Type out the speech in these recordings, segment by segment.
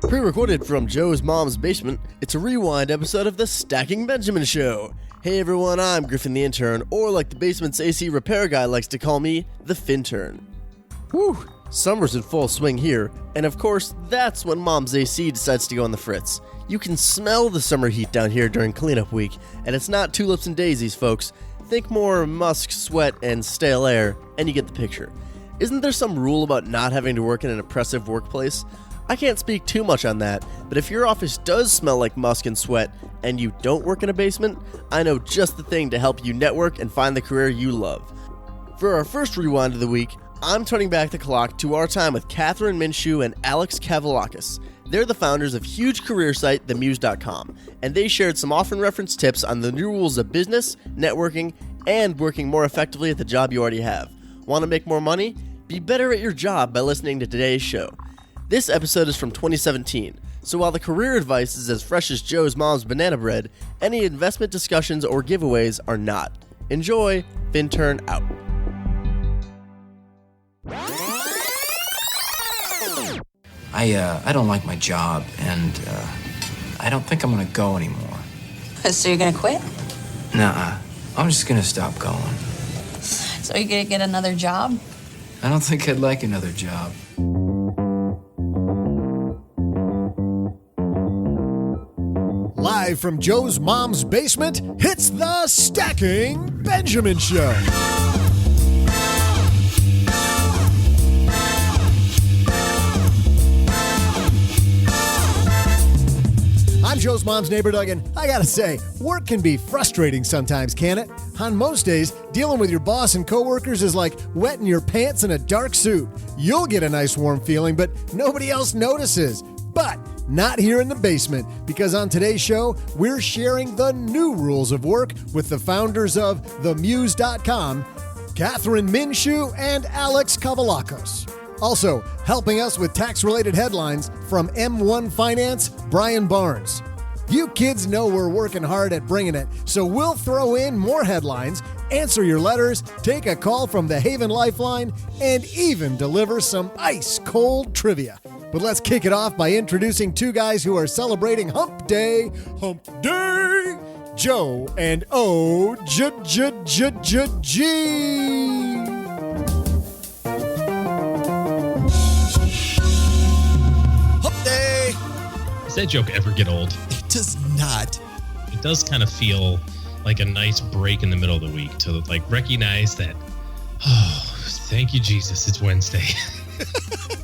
Pre-recorded from Joe's mom's basement, it's a rewind episode of the Stacking Benjamin Show. Hey everyone, I'm Griffin the Intern, or like the basement's AC repair guy likes to call me, the Fintern. Whew, summer's in full swing here, and of course, that's when mom's AC decides to go on the fritz. You can smell the summer heat down here during cleanup week, and it's not tulips and daisies, folks. Think more musk, sweat, and stale air, and you get the picture. Isn't there some rule about not having to work in an oppressive workplace? I can't speak too much on that, but if your office does smell like musk and sweat, and you don't work in a basement, I know just the thing to help you network and find the career you love. For our first rewind of the week, I'm turning back the clock to our time with Kathryn Minshew and Alex Cavoulacos. They're the founders of huge career site themuse.com, and they shared some often referenced tips on the new rules of business, networking, and working more effectively at the job you already have. Want to make more money? Be better at your job by listening to today's show. This episode is from 2017, so while the career advice is as fresh as Joe's mom's banana bread, any investment discussions or giveaways are not. Enjoy, Fintern out. I don't like my job, and I don't think I'm gonna go anymore. So you're gonna quit? Nuh-uh. I'm just gonna stop going. So you're gonna get another job? I don't think I'd like another job. Live from Joe's mom's basement, it's the Stacking Benjamin Show. I'm Joe's mom's neighbor, Doug, and I gotta say, work can be frustrating sometimes, can it? On most days, dealing with your boss and coworkers is like wetting your pants in a dark suit. You'll get a nice warm feeling, but nobody else notices. But not here in the basement, because on today's show, we're sharing the new rules of work with the founders of themuse.com, Kathryn Minshew and Alex Cavoulacos. Also, helping us with tax-related headlines from M1 Finance, Brian Barnes. You kids know we're working hard at bringing it, so we'll throw in more headlines, answer your letters, take a call from the Haven Lifeline, and even deliver some ice-cold trivia. But let's kick it off by introducing two guys who are celebrating Hump Day. Hump Day! Joe and O-J-J-J-J-G. Does that joke ever get old? It does not. It does kind of feel like a nice break in the middle of the week to like recognize that, oh, thank you, Jesus, it's Wednesday.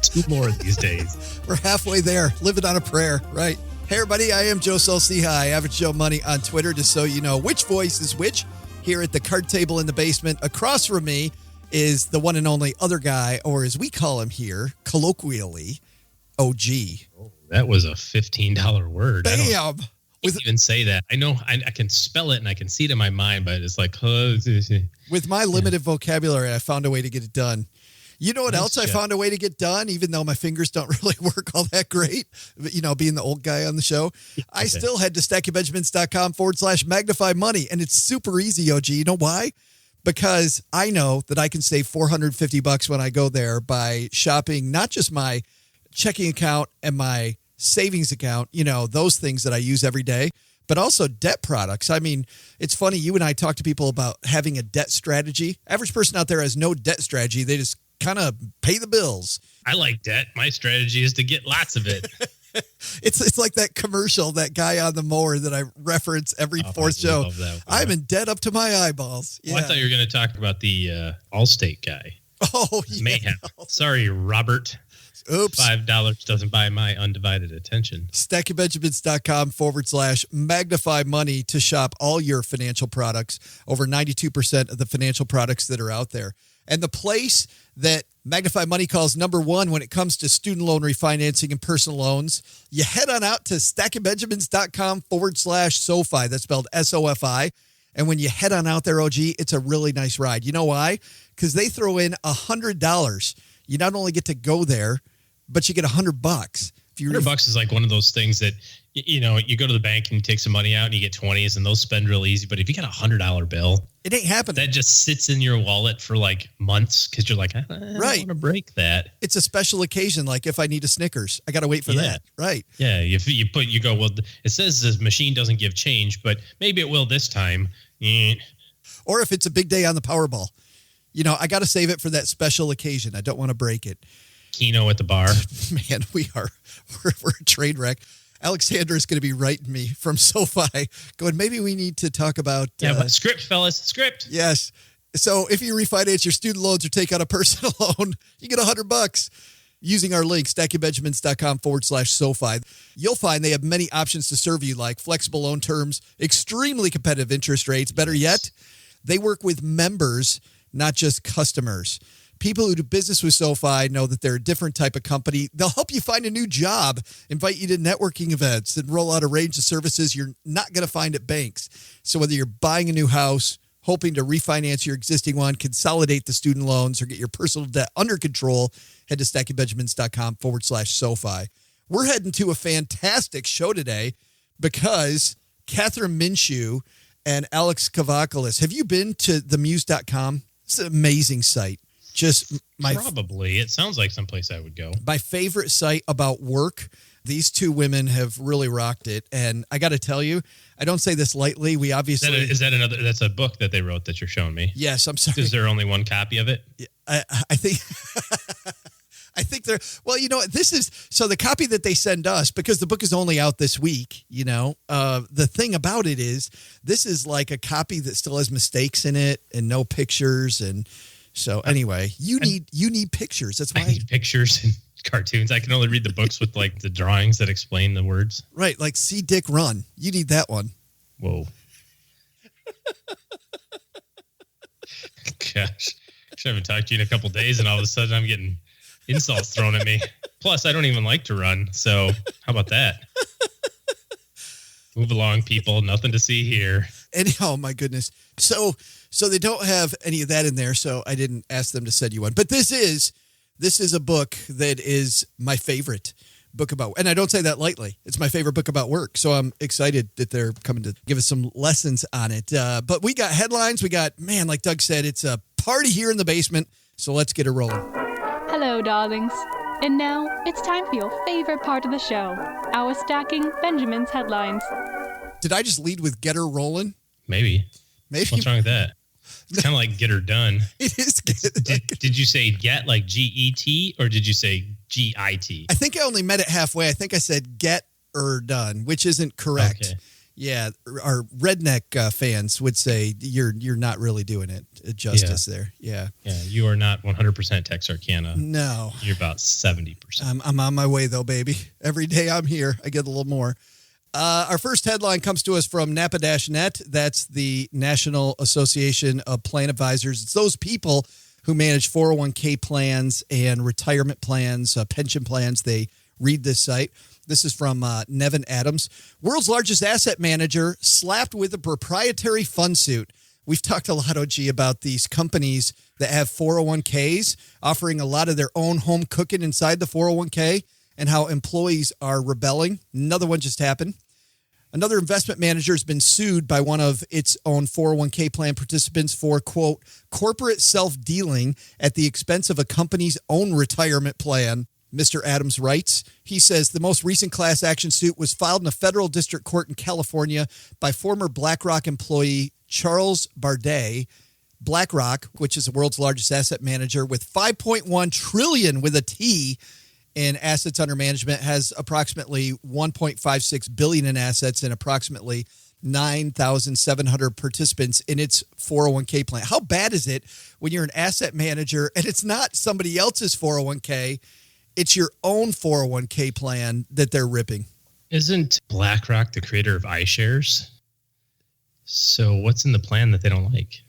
2 more of these days. We're halfway there, living on a prayer, right? Hey, everybody, I am Joe Saul-Sehy, Average Joe Money on Twitter, just so you know which voice is which. Here at the card table in the basement, across from me is the one and only other guy, or as we call him here, colloquially, OG. Oh, that was a $15 word. Bam! I can't even say that. I know I can spell it and I can see it in my mind, but it's like... With my limited vocabulary, I found a way to get it done. You know what else I found a way to get done, even though my fingers don't really work all that great, you know, being the old guy on the show? I still head to stackingbenjamins.com/magnify money, and it's super easy, OG. You know why? Because I know that I can save $450 when I go there by shopping not just my checking account and my savings account, you know, those things that I use every day, but also debt products. I mean, it's funny, you and I talk to people about having a debt strategy. Average person out there has no debt strategy. They just kind of pay the bills. I like debt. My strategy is to get lots of it. It's like that commercial, that guy on the mower that I reference every fourth show. I'm in debt up to my eyeballs. Yeah. Well, I thought you were going to talk about the Allstate guy. Oh, yeah. Mayhem. Sorry, Robert. Oops. $5 doesn't buy my undivided attention. stackingbenjamins.com/magnify money to shop all your financial products. Over 92% of the financial products that are out there. And the place that Magnify Money calls number one when it comes to student loan refinancing and personal loans, you head on out to stackingbenjamins.com/SoFi. That's spelled SOFI. And when you head on out there, OG, it's a really nice ride. You know why? Because they throw in $100. You not only get to go there, but you get $100, If you $100 is like one of those things that, you know, you go to the bank and you take some money out and you get 20s and those spend real easy. But if you got $100 bill, it ain't happening. That just sits in your wallet for like months because you're like, I don't want to break that. It's a special occasion. Like if I need a Snickers, I got to wait for that. Right. Yeah. You go, well, it says this machine doesn't give change, but maybe it will this time. Or if it's a big day on the Powerball, you know, I got to save it for that special occasion. I don't want to break it. Keno at the bar. Man, we're a train wreck. Alexander is going to be writing me from SoFi going, maybe we need to talk about... but script, fellas, script. Yes. So if you refinance your student loans or take out a personal loan, you get $100 using our link, stackingbenjamins.com/SoFi. You'll find they have many options to serve you, like flexible loan terms, extremely competitive interest rates. Better yet, they work with members, not just customers. People who do business with SoFi know that they're a different type of company. They'll help you find a new job, invite you to networking events, and roll out a range of services you're not going to find at banks. So whether you're buying a new house, hoping to refinance your existing one, consolidate the student loans, or get your personal debt under control, head to stackingbenjamins.com/SoFi. We're heading to a fantastic show today because Kathryn Minshew and Alex Cavoulacos. Have you been to themuse.com? It's an amazing site. Probably. It sounds like someplace I would go. My favorite site about work. These two women have really rocked it. And I got to tell you, I don't say this lightly. We obviously... Is that another... That's a book that they wrote that you're showing me? Yes, I'm sorry. Is there only one copy of it? I think... I think they're... Well, you know what? This is... So the copy that they send us, because the book is only out this week, you know, the thing about it is this is like a copy that still has mistakes in it and no pictures. And so anyway, you need pictures. That's why I need pictures and cartoons. I can only read the books with like the drawings that explain the words. Right. Like See Dick Run. You need that one. Whoa. Gosh. I haven't talked to you in a couple of days and all of a sudden I'm getting insults thrown at me. Plus, I don't even like to run. So how about that? Move along, people. Nothing to see here. And oh my goodness. So they don't have any of that in there. So I didn't ask them to send you one. But this is a book that is my favorite book about, and I don't say that lightly. It's my favorite book about work. So I'm excited that they're coming to give us some lessons on it. But we got headlines. We got, man, like Doug said, it's a party here in the basement. So let's get it rolling. Hello, darlings. And now it's time for your favorite part of the show, our Stacking Benjamins headlines. Did I just lead with get her rolling? Maybe. What's wrong with that? It's kind of like get her done. It is. Did you say get like G-E-T or did you say G-I-T? I think I only met it halfway. I think I said get her done, which isn't correct. Okay. Yeah, our redneck fans would say you're not really doing it justice there. Yeah. Yeah, you are not 100% Texarkana. No. You're about 70%. I'm on my way, though, baby. Every day I'm here, I get a little more. Our first headline comes to us from Napa-Net. That's the National Association of Plan Advisors. It's those people who manage 401k plans and retirement plans, pension plans. They read this site. This is from Nevin Adams. World's largest asset manager slapped with a proprietary fund suit. We've talked a lot, OG, about these companies that have 401ks offering a lot of their own home cooking inside the 401k and how employees are rebelling. Another one just happened. Another investment manager has been sued by one of its own 401k plan participants for, quote, corporate self-dealing at the expense of a company's own retirement plan. Mr. Adams writes, he says the most recent class action suit was filed in a federal district court in California by former BlackRock employee Charles Bardet. BlackRock, which is the world's largest asset manager with $5.1 trillion with a T in assets under management, has approximately $1.56 billion in assets and approximately 9,700 participants in its 401k plan. How bad is it when you're an asset manager and it's not somebody else's 401k? It's your own 401k plan that they're ripping. Isn't BlackRock the creator of iShares? So what's in the plan that they don't like?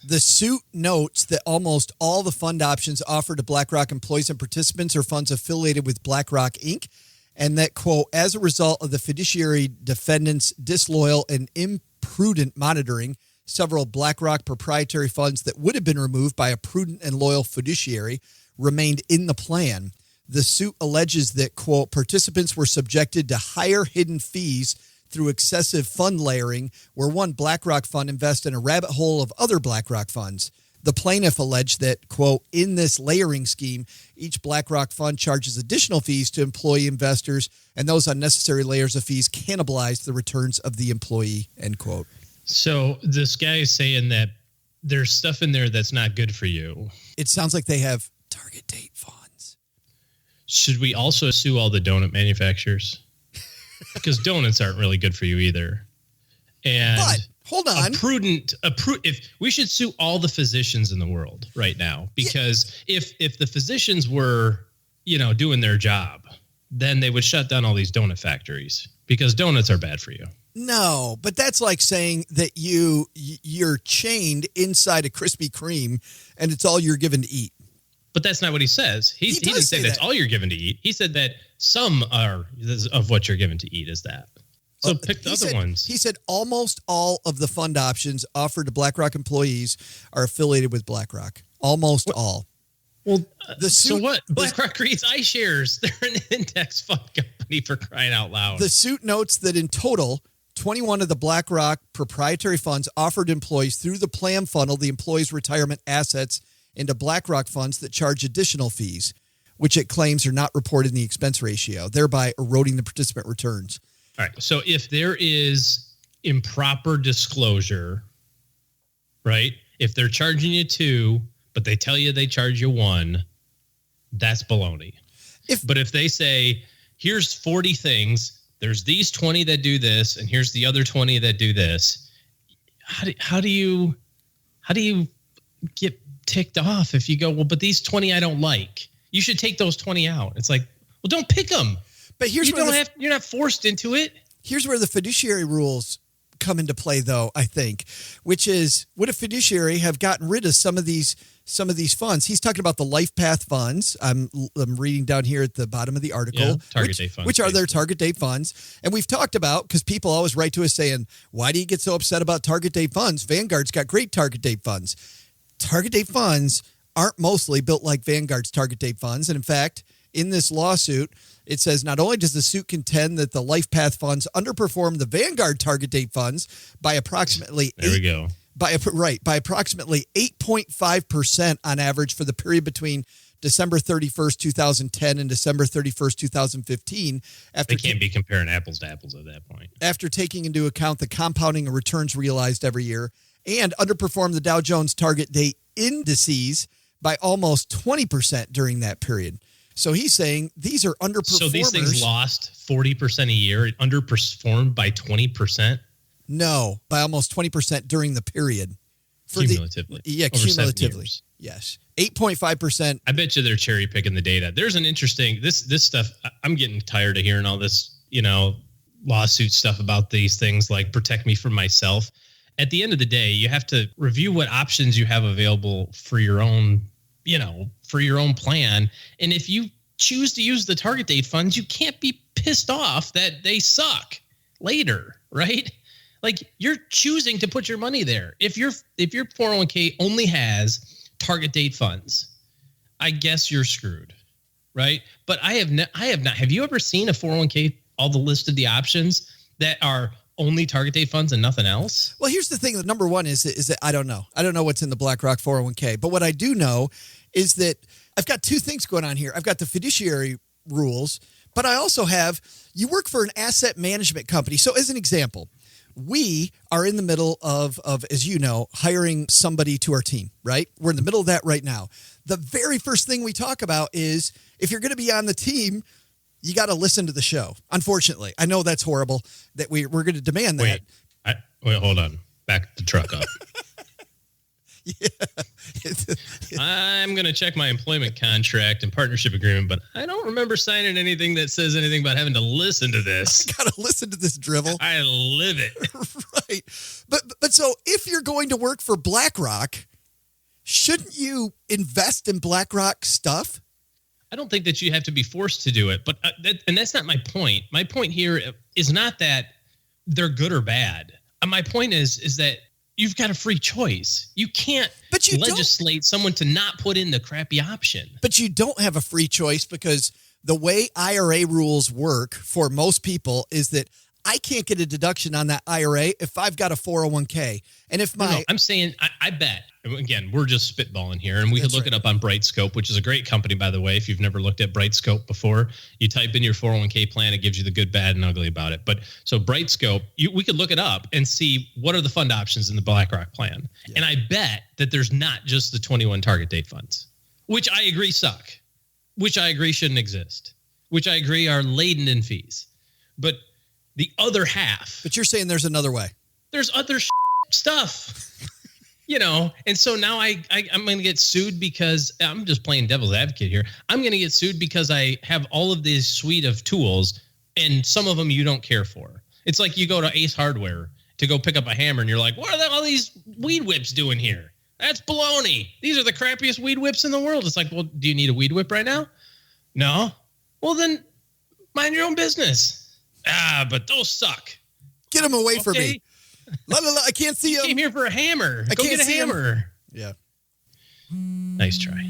The suit notes that almost all the fund options offered to BlackRock employees and participants are funds affiliated with BlackRock, Inc., and that, quote, as a result of the fiduciary defendants' disloyal and imprudent monitoring, several BlackRock proprietary funds that would have been removed by a prudent and loyal fiduciary remained in the plan. The suit alleges that, quote, participants were subjected to higher hidden fees through excessive fund layering, where one BlackRock fund invests in a rabbit hole of other BlackRock funds. The plaintiff alleged that, quote, in this layering scheme, each BlackRock fund charges additional fees to employee investors, and those unnecessary layers of fees cannibalize the returns of the employee, end quote. So this guy is saying that there's stuff in there that's not good for you. It sounds like they have target date funds. Should we also sue all the donut manufacturers? Because donuts aren't really good for you either. And but hold on, if we should sue all the physicians in the world right now, because if the physicians were, doing their job, then they would shut down all these donut factories because donuts are bad for you. No, but that's like saying that you're chained inside a Krispy Kreme and it's all you're given to eat. But that's not what he says. He didn't say that's all you're given to eat. He said that some of what you're given to eat is that. So pick the other ones. He said almost all of the fund options offered to BlackRock employees are affiliated with BlackRock. Almost all. Well, so what? BlackRock creates iShares. They're an index fund company, for crying out loud. The suit notes that in total, 21 of the BlackRock proprietary funds offered employees through the plan funnel the employees' retirement assets into BlackRock funds that charge additional fees, which it claims are not reported in the expense ratio, thereby eroding the participant returns. All right. So if there is improper disclosure, right? If they're charging you 2, but they tell you they charge you 1, that's baloney. But if they say, here's 40 things, there's these 20 that do this, and here's the other 20 that do this, how do you get ticked off if you go, well, but these 20 I don't like? You should take those 20 out. It's like, well, don't pick them. But here's you're not forced into it. Here's where the fiduciary rules come into play, though, I think, which is, would a fiduciary have gotten rid of some of these funds? He's talking about the life path funds. I'm reading down here at the bottom of the article, target date funds, which are their target date funds. And we've talked about, because people always write to us saying, why do you get so upset about target date funds? Vanguard's got great target date funds. Target date funds aren't mostly built like Vanguard's target date funds. And in fact, in this lawsuit, it says not only does the suit contend that the life path funds underperform the Vanguard target date funds by approximately by approximately 8.5% on average for the period between December 31st, 2010 and December 31st, 2015. They can't be comparing apples to apples at that point. After taking into account the compounding of returns realized every year, and underperformed the Dow Jones target date indices by almost 20% during that period. So he's saying these are underperformers. So these things lost 40% a year, underperformed by 20%? No, by almost 20% during the period. Cumulatively. Cumulatively. Yes. 8.5%. I bet you they're cherry picking the data. There's an interesting, this stuff, I'm getting tired of hearing all this, lawsuit stuff about these things like protect me from myself. At the end of the day, you have to review what options you have available for your own, for your own plan. And if you choose to use the target date funds, you can't be pissed off that they suck later, right? Like, you're choosing to put your money there. If your 401k only has target date funds, I guess you're screwed, right? But I have not. Have you ever seen a 401k, all the list of the options that are only target date funds and nothing else? Well, here's the thing. The number one is that I don't know. I don't know what's in the BlackRock 401k. But what I do know is that I've got 2 things going on here. I've got the fiduciary rules, but I also have, you work for an asset management company. So as an example, we are in the middle of, as you know, hiring somebody to our team, right? We're in the middle of that right now. The very first thing we talk about is, if you're going to be on the team, you got to listen to the show. Unfortunately, I know that's horrible that we're going to demand that. Wait, hold on. Back the truck up. I'm going to check my employment contract and partnership agreement, but I don't remember signing anything that says anything about having to listen to this. I got to listen to this drivel. I live it. Right. But so if you're going to work for BlackRock, shouldn't you invest in BlackRock stuff? I don't think that you have to be forced to do it, but that's not my point. My point here is not that they're good or bad. My point is that you've got a free choice. You can't legislate someone to not put in the crappy option. But you don't have a free choice because the way IRA rules work for most people is that I can't get a deduction on that IRA if I've got a 401k. And if my... No, I'm saying, I bet, again, we're just spitballing here, and we could look it up on Brightscope, which is a great company, by the way. If you've never looked at Brightscope before, you type in your 401k plan, it gives you the good, bad, and ugly about it. But so Brightscope, we could look it up and see what are the fund options in the BlackRock plan. Yeah. And I bet that there's not just the 21 target date funds, which I agree suck, which I agree shouldn't exist, which I agree are laden in fees. But the other half. But you're saying there's another way. There's other stuff, and so now I'm going to get sued because I'm just playing devil's advocate here. I'm going to get sued because I have all of this suite of tools and some of them you don't care for. It's like you go to Ace Hardware to go pick up a hammer and you're like, what are all these weed whips doing here? That's baloney. These are the crappiest weed whips in the world. It's like, well, do you need a weed whip right now? No. Well, then mind your own business. But those suck. Get them away from me. I can't see you. Came here for a hammer. Go get a hammer. Yeah. Nice try.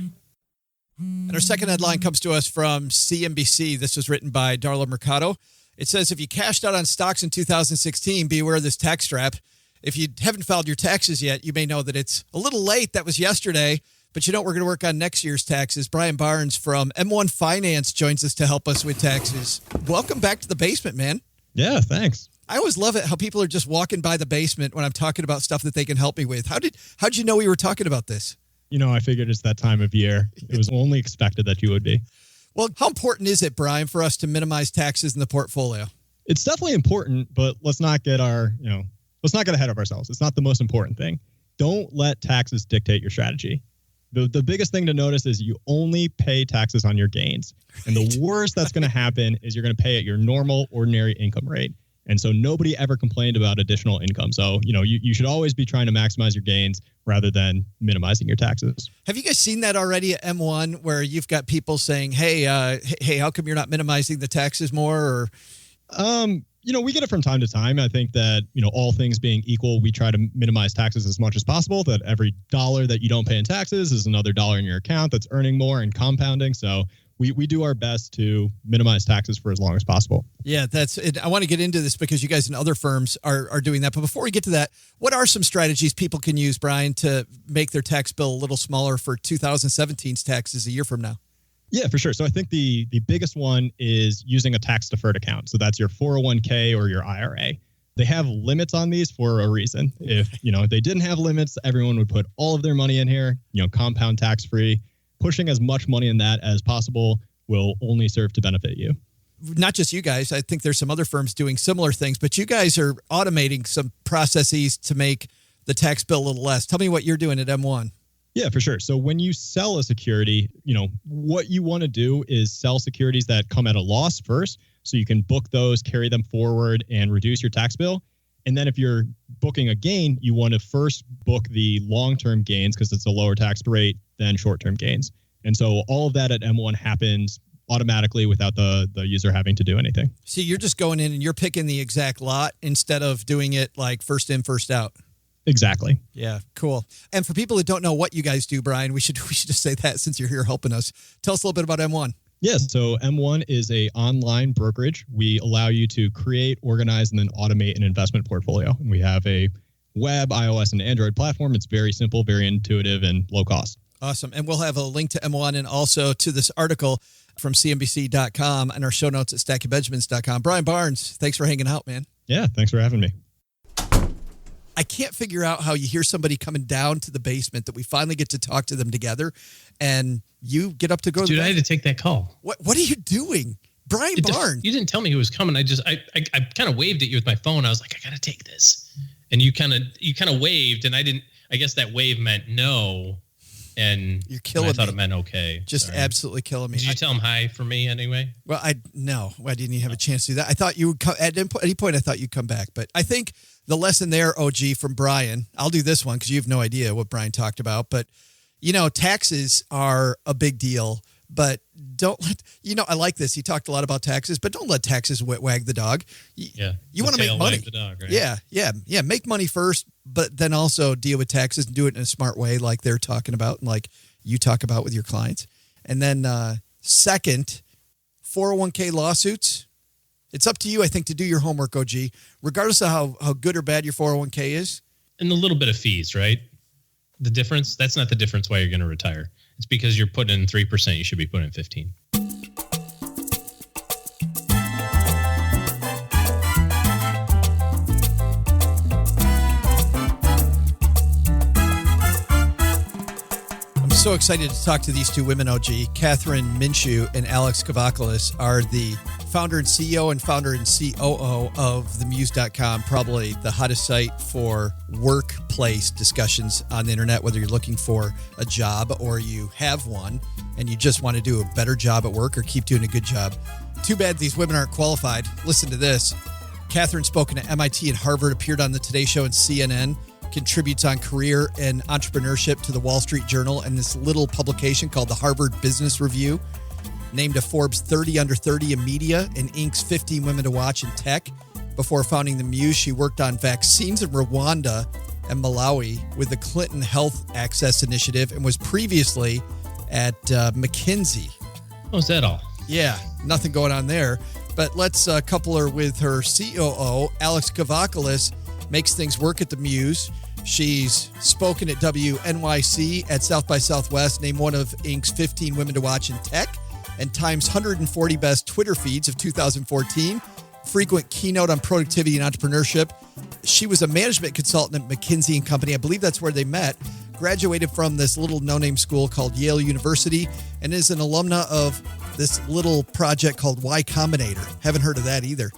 And our second headline comes to us from CNBC. This was written by Darla Mercado. It says, if you cashed out on stocks in 2016, be aware of this tax trap. If you haven't filed your taxes yet, you may know that it's a little late. That was yesterday. But we're going to work on next year's taxes. Brian Barnes from M1 Finance joins us to help us with taxes. Welcome back to the basement, man. Yeah, thanks. I always love it how people are just walking by the basement when I'm talking about stuff that they can help me with. How'd you know we were talking about this? I figured it's that time of year. It was only expected that you would be. Well, how important is it, Brian, for us to minimize taxes in the portfolio? It's definitely important, but let's not get let's not get ahead of ourselves. It's not the most important thing. Don't let taxes dictate your strategy. The biggest thing to notice is you only pay taxes on your gains. And the worst that's going to happen is you're going to pay at your normal, ordinary income rate. And so nobody ever complained about additional income. So, you should always be trying to maximize your gains rather than minimizing your taxes. Have you guys seen that already at M1 where you've got people saying, hey, how come you're not minimizing the taxes more? Or we get it from time to time. I think that, all things being equal, we try to minimize taxes as much as possible, that every dollar that you don't pay in taxes is another dollar in your account that's earning more and compounding. So we do our best to minimize taxes for as long as possible. Yeah, that's it. I want to get into this because you guys and other firms are doing that. But before we get to that, what are some strategies people can use, Brian, to make their tax bill a little smaller for 2017's taxes a year from now? Yeah, for sure. So I think the biggest one is using a tax deferred account. So that's your 401k or your IRA. They have limits on these for a reason. If, they didn't have limits, everyone would put all of their money in here, compound tax free. Pushing as much money in that as possible will only serve to benefit you. Not just you guys. I think there's some other firms doing similar things, but you guys are automating some processes to make the tax bill a little less. Tell me what you're doing at M1. Yeah, for sure. So when you sell a security, what you want to do is sell securities that come at a loss first, so you can book those, carry them forward, and reduce your tax bill. And then if you're booking a gain, you want to first book the long-term gains because it's a lower tax rate than short-term gains. And so all of that at M1 happens automatically without the user having to do anything. See, you're just going in and you're picking the exact lot instead of doing it like first in, first out. Exactly. Yeah, cool. And for people that don't know what you guys do, Brian, we should just say that since you're here helping us. Tell us a little bit about M1. Yes. So M1 is an online brokerage. We allow you to create, organize, and then automate an investment portfolio. And we have a web, iOS, and Android platform. It's very simple, very intuitive, and low cost. Awesome. And we'll have a link to M1 and also to this article from CNBC.com and our show notes at stackingbenjamins.com. Brian Barnes, thanks for hanging out, man. Yeah, thanks for having me. I can't figure out how you hear somebody coming down to the basement that we finally get to talk to them together and you get up to go. Dude, I had to take that call. What are you doing? Brian Barnes. You didn't tell me he was coming. I kind of waved at you with my phone. I was like, I got to take this. And you kind of waved and I guess that wave meant no. And you're killing me. I thought it meant okay. Just Sorry. Absolutely killing me. Did you tell him hi for me anyway? Well, no, I didn't even have a chance to do that. I thought you would come at any point. I thought you'd come back, but I think the lesson there, OG, from Brian, I'll do this one because you have no idea what Brian talked about, but taxes are a big deal but don't let, I like this. He talked a lot about taxes, but don't let taxes wag the dog. You want to make money. The dog, right? Yeah. Make money first, but then also deal with taxes and do it in a smart way like they're talking about and like you talk about with your clients. And then second, 401k lawsuits. It's up to you, I think, to do your homework, OG, regardless of how good or bad your 401k is. And the little bit of fees, right? The difference, that's not the difference why you're going to retire. It's because you're putting in 3%, you should be putting in 15%. I'm so excited to talk to these two women, OG. Kathryn Minshew and Alex Cavoulacos are the founder and CEO and founder and COO of themuse.com, probably the hottest site for workplace discussions on the internet, whether you're looking for a job or you have one and you just want to do a better job at work or keep doing a good job. Too bad these women aren't qualified. Listen to this. Kathryn spoken at MIT and Harvard, appeared on the Today Show and CNN, contributes on career and entrepreneurship to the Wall Street Journal and this little publication called the Harvard Business Review. Named a Forbes 30 Under 30 in media and Inc.'s 15 Women to Watch in Tech. Before founding the Muse, she worked on vaccines in Rwanda and Malawi with the Clinton Health Access Initiative and was previously at McKinsey. Oh, is that all? Yeah, nothing going on there. But let's couple her with her COO, Alex Cavoulacos, makes things work at the Muse. She's spoken at WNYC at South by Southwest, named one of Inc.'s 15 Women to Watch in Tech, and Time's 140 Best Twitter Feeds of 2014, frequent keynote on productivity and entrepreneurship. She was a management consultant at McKinsey & Company. I believe that's where they met. Graduated from this little no-name school called Yale University and is an alumna of this little project called Y Combinator. Haven't heard of that either.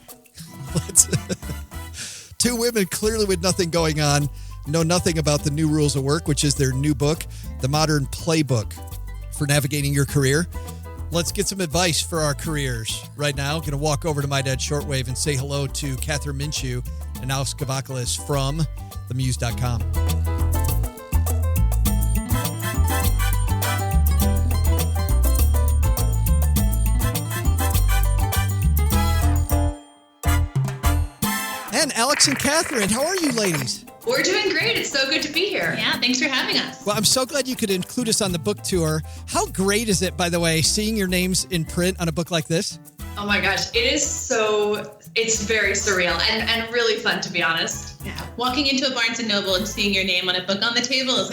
Two women clearly with nothing going on, know nothing about the new rules of work, which is their new book, The Modern Playbook for Navigating Your Career. Let's get some advice for our careers right now. I'm going to walk over to My Dad Shortwave and say hello to Kathryn Minshew and Alex Cavoulacos from themuse.com. And Alex and Kathryn, how are you ladies? We're doing great. It's so good to be here. Yeah, thanks for having us. Well, I'm so glad you could include us on the book tour. How great is it, by the way, seeing your names in print on a book like this? Oh my gosh, it's very surreal and really fun, to be honest. Yeah, walking into a Barnes & Noble and seeing your name on a book on the table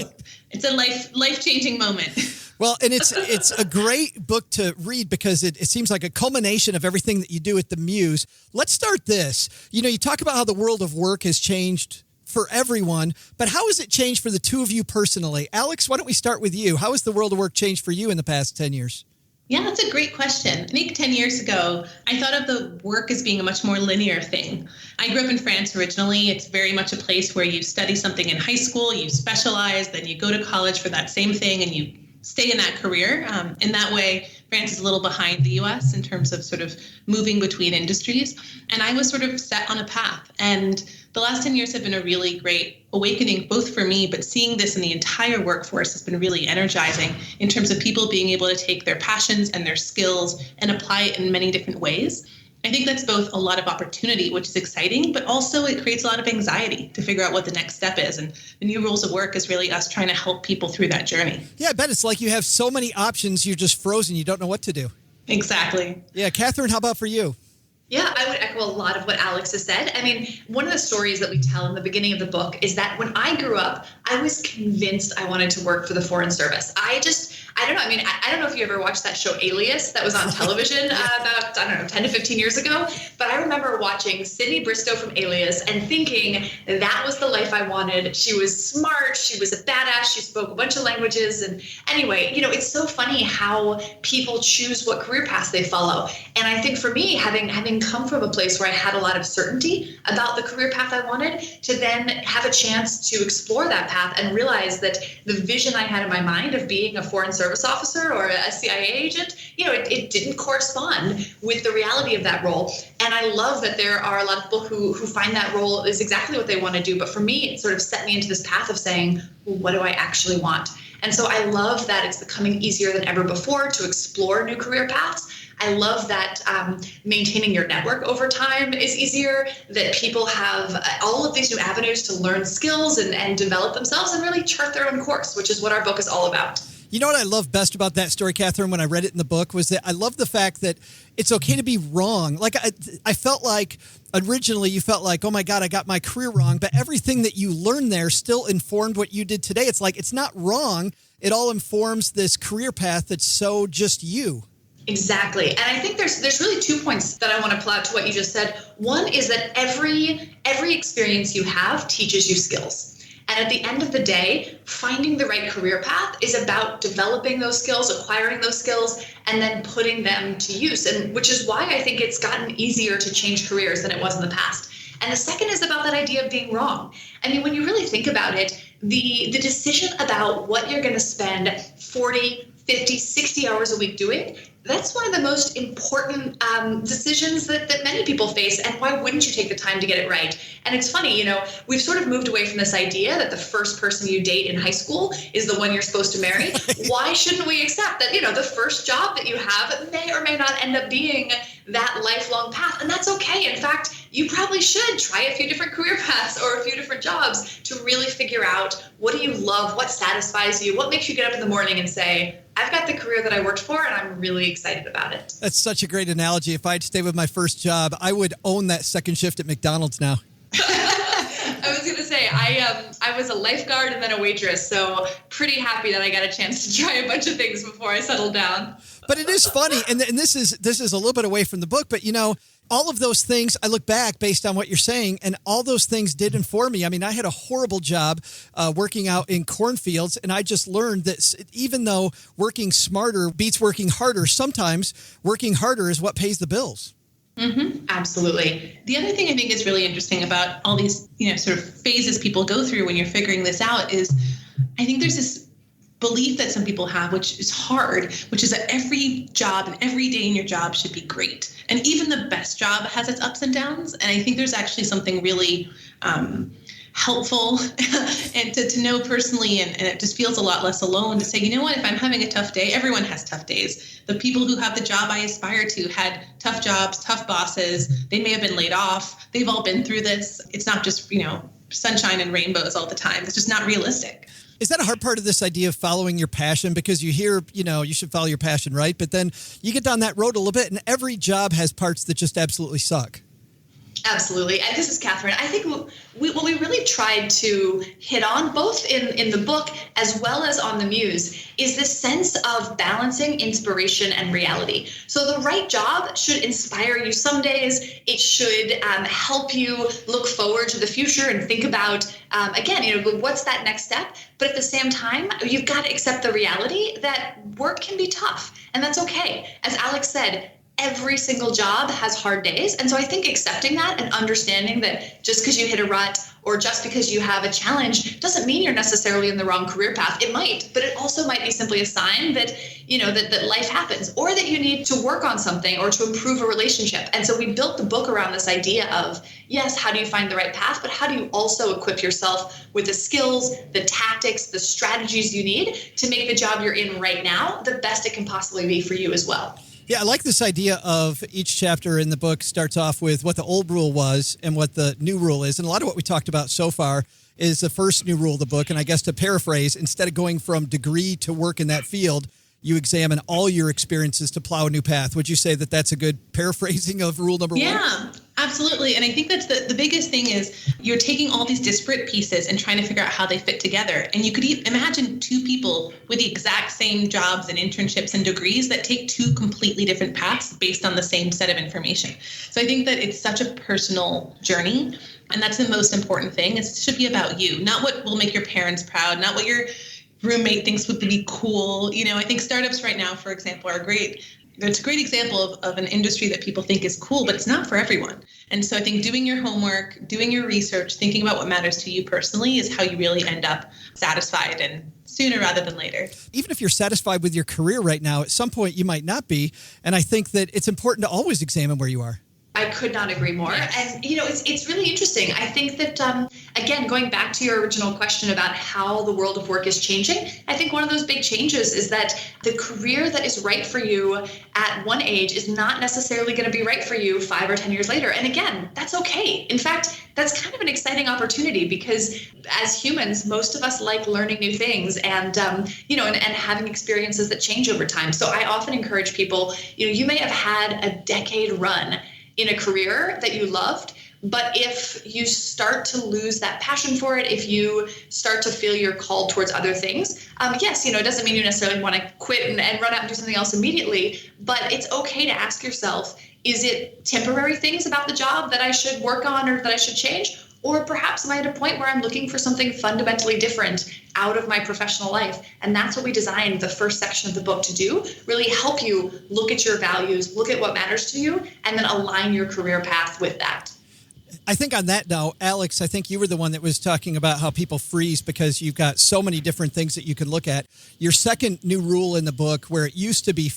it's a life-changing moment. Well, and it's a great book to read because it seems like a culmination of everything that you do at the Muse. Let's start this. You talk about how the world of work has changed for everyone, but how has it changed for the two of you personally? Alex, why don't we start with you? How has the world of work changed for you in the past 10 years? Yeah, that's a great question. I think 10 years ago, I thought of the work as being a much more linear thing. I grew up in France originally. It's very much a place where you study something in high school, you specialize, then you go to college for that same thing, and you stay in that career. In that way, France is a little behind the US in terms of sort of moving between industries. And I was sort of set on a path. And the last 10 years have been a really great awakening, both for me, but seeing this in the entire workforce has been really energizing in terms of people being able to take their passions and their skills and apply it in many different ways. I think that's both a lot of opportunity, which is exciting, but also it creates a lot of anxiety to figure out what the next step is. And the new rules of work is really us trying to help people through that journey. Yeah, I bet it's like you have so many options, you're just frozen. You don't know what to do. Exactly. Yeah. Kathryn, how about for you? Yeah, I would echo a lot of what Alex has said. I mean, one of the stories that we tell in the beginning of the book is that when I grew up, I was convinced I wanted to work for the Foreign Service. I don't know. I mean, I don't know if you ever watched that show Alias that was on television about, 10 to 15 years ago. But I remember watching Sydney Bristow from Alias and thinking that was the life I wanted. She was smart. She was a badass. She spoke a bunch of languages. And anyway, it's so funny how people choose what career paths they follow. And I think for me, having come from a place where I had a lot of certainty about the career path I wanted, to then have a chance to explore that path and realize that the vision I had in my mind of being a Foreign Service Service officer or a CIA agent. It didn't correspond with the reality of that role. And I love that there are a lot of people who find that role is exactly what they want to do. But for me, it sort of set me into this path of saying, well, what do I actually want? And so I love that it's becoming easier than ever before to explore new career paths. I love that maintaining your network over time is easier, that people have all of these new avenues to learn skills and develop themselves and really chart their own course, which is what our book is all about. You know what I love best about that story, Kathryn, when I read it in the book, was that I love the fact that it's okay to be wrong. Like I felt like originally you felt like, oh my God, I got my career wrong, but everything that you learned there still informed what you did today. It's like, it's not wrong. It all informs this career path that's so just you. Exactly. And I think there's really 2 points that I want to pull out to what you just said. One is that every experience you have teaches you skills. And at the end of the day, finding the right career path is about developing those skills, acquiring those skills, and then putting them to use. And which is why I think it's gotten easier to change careers than it was in the past. And the second is about that idea of being wrong. I mean, when you really think about it, the decision about what you're going to spend 40, 50, 60 hours a week doing, that's one of the most important decisions that many people face. And why wouldn't you take the time to get it right? And it's funny, we've sort of moved away from this idea that the first person you date in high school is the one you're supposed to marry. Why shouldn't we accept that, the first job that you have may or may not end up being that lifelong path? And that's okay. In fact, you probably should try a few different career paths or a few different jobs to really figure out, what do you love? What satisfies you? What makes you get up in the morning and say, I've got the career that I worked for and I'm really excited about it. That's such a great analogy. If I'd stayed with my first job, I would own that second shift at McDonald's now. I was going to say, I was a lifeguard and then a waitress, so pretty happy that I got a chance to try a bunch of things before I settled down. But it is funny, and this is a little bit away from the book, but all of those things, I look back based on what you're saying, and all those things did inform me. I mean, I had a horrible job working out in cornfields, and I just learned that even though working smarter beats working harder, sometimes working harder is what pays the bills. Mm-hmm. Absolutely. The other thing I think is really interesting about all these, sort of phases people go through when you're figuring this out is I think there's this belief that some people have, which is hard, which is that every job and every day in your job should be great. And even the best job has its ups and downs. And I think there's actually something really helpful and to know personally, and it just feels a lot less alone to say, you know what, if I'm having a tough day, everyone has tough days. The people who have the job I aspire to had tough jobs, tough bosses. They may have been laid off. They've all been through this. It's not just, sunshine and rainbows all the time. It's just not realistic. Is that a hard part of this idea of following your passion? Because you hear, you should follow your passion, right? But then you get down that road a little bit, and every job has parts that just absolutely suck. Absolutely. And this is Kathryn. I think what we really tried to hit on, both in the book as well as on the Muse, is this sense of balancing inspiration and reality. So the right job should inspire you some days. It should help you look forward to the future and think about, again, what's that next step? But at the same time, you've got to accept the reality that work can be tough. And that's okay. As Alex said, every single job has hard days. And so I think accepting that and understanding that just because you hit a rut or just because you have a challenge doesn't mean you're necessarily in the wrong career path. It might, but it also might be simply a sign that, that life happens, or that you need to work on something or to improve a relationship. And so we built the book around this idea of, yes, how do you find the right path, but how do you also equip yourself with the skills, the tactics, the strategies you need to make the job you're in right now the best it can possibly be for you as well. Yeah, I like this idea of each chapter in the book starts off with what the old rule was and what the new rule is. And a lot of what we talked about so far is the first new rule of the book. And I guess to paraphrase, instead of going from degree to work in that field, you examine all your experiences to plow a new path. Would you say that that's a good paraphrasing of rule number one? Yeah, absolutely. And I think that's the biggest thing is you're taking all these disparate pieces and trying to figure out how they fit together. And you could imagine two people with the exact same jobs and internships and degrees that take two completely different paths based on the same set of information. So I think that it's such a personal journey. And that's the most important thing. It should be about you, not what will make your parents proud, not what your roommate thinks would be cool. I think startups right now, for example, are great. It's a great example of an industry that people think is cool, but it's not for everyone. And so I think doing your homework, doing your research, thinking about what matters to you personally is how you really end up satisfied, and sooner rather than later. Even if you're satisfied with your career right now, at some point you might not be. And I think that it's important to always examine where you are. I could not agree more. Yes. And, it's really interesting. I think that, again, going back to your original question about how the world of work is changing, I think one of those big changes is that the career that is right for you at one age is not necessarily going to be right for you 5 or 10 years later. And again, that's okay. In fact, that's kind of an exciting opportunity because as humans, most of us like learning new things and having experiences that change over time. So I often encourage people, you may have had a decade run in a career that you loved, but if you start to lose that passion for it, if you start to feel you're called towards other things, yes, it doesn't mean you necessarily want to quit and run out and do something else immediately, but it's okay to ask yourself, is it temporary things about the job that I should work on or that I should change? Or perhaps am I at a point where I'm looking for something fundamentally different out of my professional life? And that's what we designed the first section of the book to do, really help you look at your values, look at what matters to you, and then align your career path with that. I think on that note, Alex, I think you were the one that was talking about how people freeze because you've got so many different things that you can look at. Your second new rule in the book, where it used to be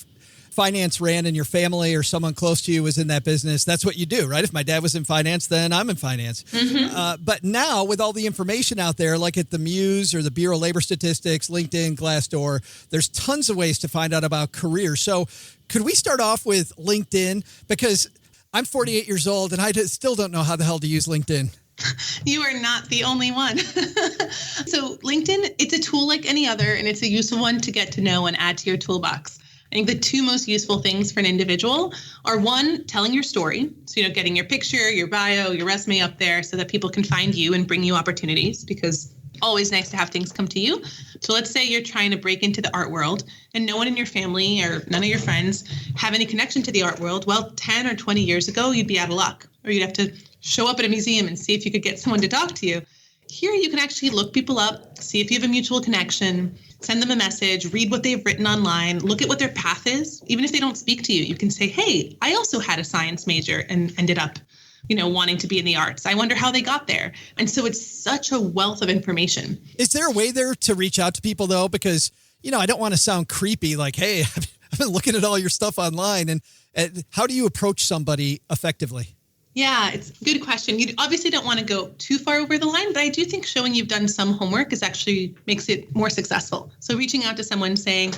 finance ran in your family or someone close to you was in that business, that's what you do, right? If my dad was in finance, then I'm in finance. Mm-hmm. But now with all the information out there, like at the Muse or the Bureau of Labor Statistics, LinkedIn, Glassdoor, there's tons of ways to find out about careers. So could we start off with LinkedIn? Because I'm 48 years old and I still don't know how the hell to use LinkedIn. You are not the only one. So LinkedIn, it's a tool like any other, and it's a useful one to get to know and add to your toolbox. I think the two most useful things for an individual are, one, telling your story. So, getting your picture, your bio, your resume up there so that people can find you and bring you opportunities, because always nice to have things come to you. So let's say you're trying to break into the art world and no one in your family or none of your friends have any connection to the art world. Well, 10 or 20 years ago, you'd be out of luck, or you'd have to show up at a museum and see if you could get someone to talk to you. Here, you can actually look people up, see if you have a mutual connection, send them a message, read what they've written online, look at what their path is. Even if they don't speak to you, you can say, hey, I also had a science major and ended up, wanting to be in the arts. I wonder how they got there. And so it's such a wealth of information. Is there a way there to reach out to people, though? Because, I don't want to sound creepy, like, hey, I've been looking at all your stuff online. And how do you approach somebody effectively? Yeah, it's a good question. You obviously don't want to go too far over the line, but I do think showing you've done some homework makes it more successful. So reaching out to someone saying,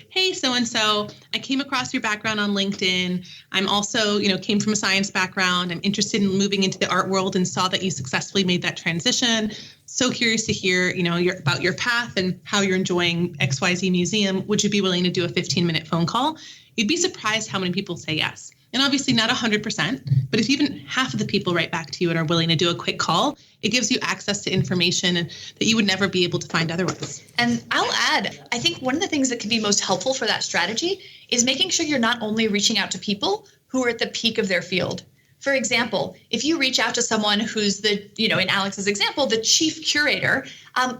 hey, so-and-so, I came across your background on LinkedIn. I'm also, came from a science background. I'm interested in moving into the art world and saw that you successfully made that transition. So curious to hear, about your path and how you're enjoying XYZ Museum. Would you be willing to do a 15-minute phone call? You'd be surprised how many people say yes. And obviously not 100%, but if even half of the people write back to you and are willing to do a quick call, it gives you access to information that you would never be able to find otherwise. And I'll add, I think one of the things that can be most helpful for that strategy is making sure you're not only reaching out to people who are at the peak of their field. For example, if you reach out to someone who's in Alex's example, the chief curator,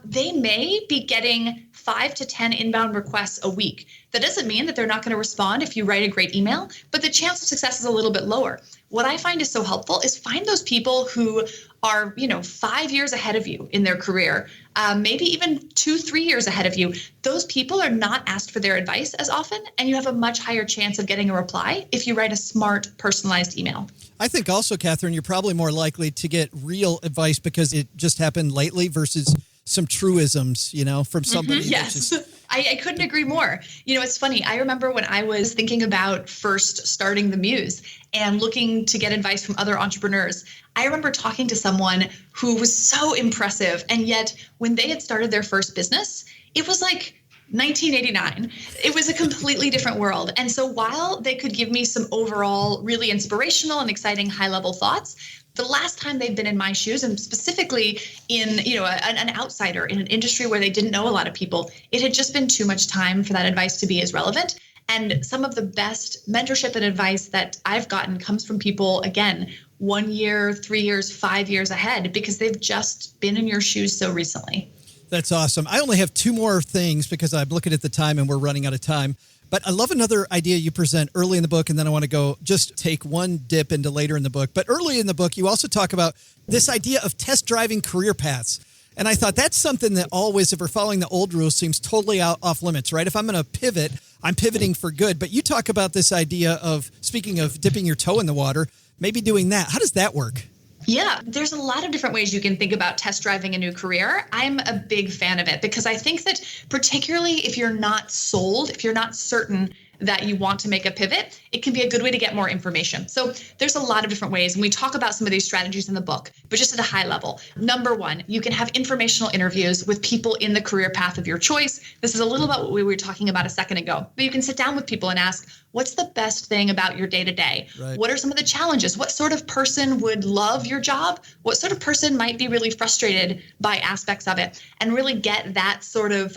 they may be getting 5 to 10 inbound requests a week. That doesn't mean that they're not going to respond if you write a great email, but the chance of success is a little bit lower. What I find is so helpful is find those people who are, 5 years ahead of you in their career, maybe even 2-3 years ahead of you. Those people are not asked for their advice as often, and you have a much higher chance of getting a reply if you write a smart, personalized email. I think also, Kathryn, you're probably more likely to get real advice because it just happened lately versus some truisms, from somebody. Mm-hmm. Yes, I couldn't agree more. It's funny. I remember when I was thinking about first starting the Muse and looking to get advice from other entrepreneurs, I remember talking to someone who was so impressive. And yet when they had started their first business, it was like 1989. It was a completely different world. And so while they could give me some overall really inspirational and exciting high-level thoughts, the last time they'd been in my shoes, and specifically in an outsider in an industry where they didn't know a lot of people, it had just been too much time for that advice to be as relevant. And some of the best mentorship and advice that I've gotten comes from people, again, 1 year, 3 years, 5 years ahead, because they've just been in your shoes so recently. That's awesome. I only have 2 more things because I'm looking at the time and we're running out of time. But I love another idea you present early in the book, and then I want to go just take one dip into later in the book. But early in the book, you also talk about this idea of test driving career paths. And I thought that's something that always, if we're following the old rules, seems totally off limits, right? If I'm going to pivot, I'm pivoting for good. But you talk about this idea of, speaking of dipping your toe in the water, maybe doing that. How does that work? Yeah, there's a lot of different ways you can think about test driving a new career. I'm a big fan of it because I think that particularly if you're not sold, if you're not certain that you want to make a pivot, it can be a good way to get more information. So there's a lot of different ways, and we talk about some of these strategies in the book, but just at a high level. Number one, you can have informational interviews with people in the career path of your choice. This is a little about what we were talking about a second ago, but you can sit down with people and ask, what's the best thing about your day-to-day? Right. What are some of the challenges? What sort of person would love your job? What sort of person might be really frustrated by aspects of it? And really get that sort of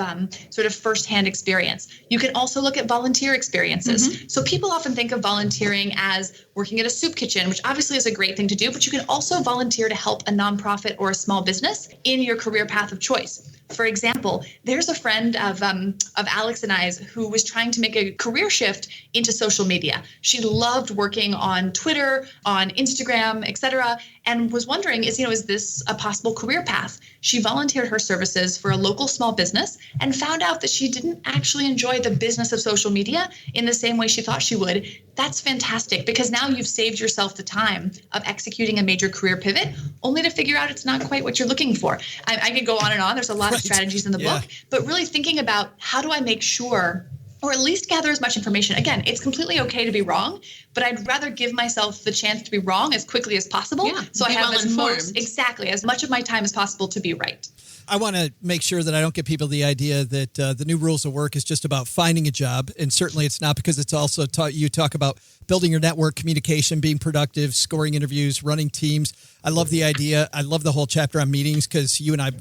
firsthand experience. You can also look at volunteer experiences. Mm-hmm. So people often think of volunteering as working at a soup kitchen, which obviously is a great thing to do, but you can also volunteer to help a nonprofit or a small business in your career path of choice. For example, there's a friend of Alex and I's who was trying to make a career shift into social media. She loved working on Twitter, on Instagram, etc., and was wondering, is this a possible career path? She volunteered her services for a local small business and found out that she didn't actually enjoy the business of social media in the same way she thought she would. That's fantastic, because now you've saved yourself the time of executing a major career pivot, only to figure out it's not quite what you're looking for. I could go on and on. There's a lot of strategies in the book, but really thinking about how do I make sure, or at least gather as much information. Again, it's completely okay to be wrong, but I'd rather give myself the chance to be wrong as quickly as possible. So I have as much of my time as possible to be right. I want to make sure that I don't give people the idea that the new rules of work is just about finding a job. And certainly it's not, because it's also you talk about building your network, communication, being productive, scoring interviews, running teams. I love the idea. I love the whole chapter on meetings, because you and I,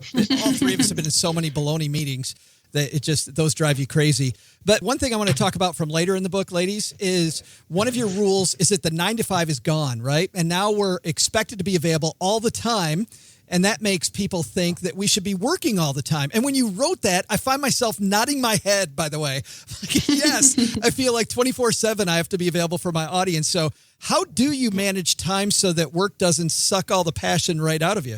all three of us have been in so many baloney meetings that those drive you crazy. But one thing I want to talk about from later in the book, ladies, is one of your rules is that the 9 to 5 is gone, right? And now we're expected to be available all the time. And that makes people think that we should be working all the time. And when you wrote that, I find myself nodding my head, by the way. Yes, I feel like 24/7 I have to be available for my audience. So how do you manage time so that work doesn't suck all the passion right out of you?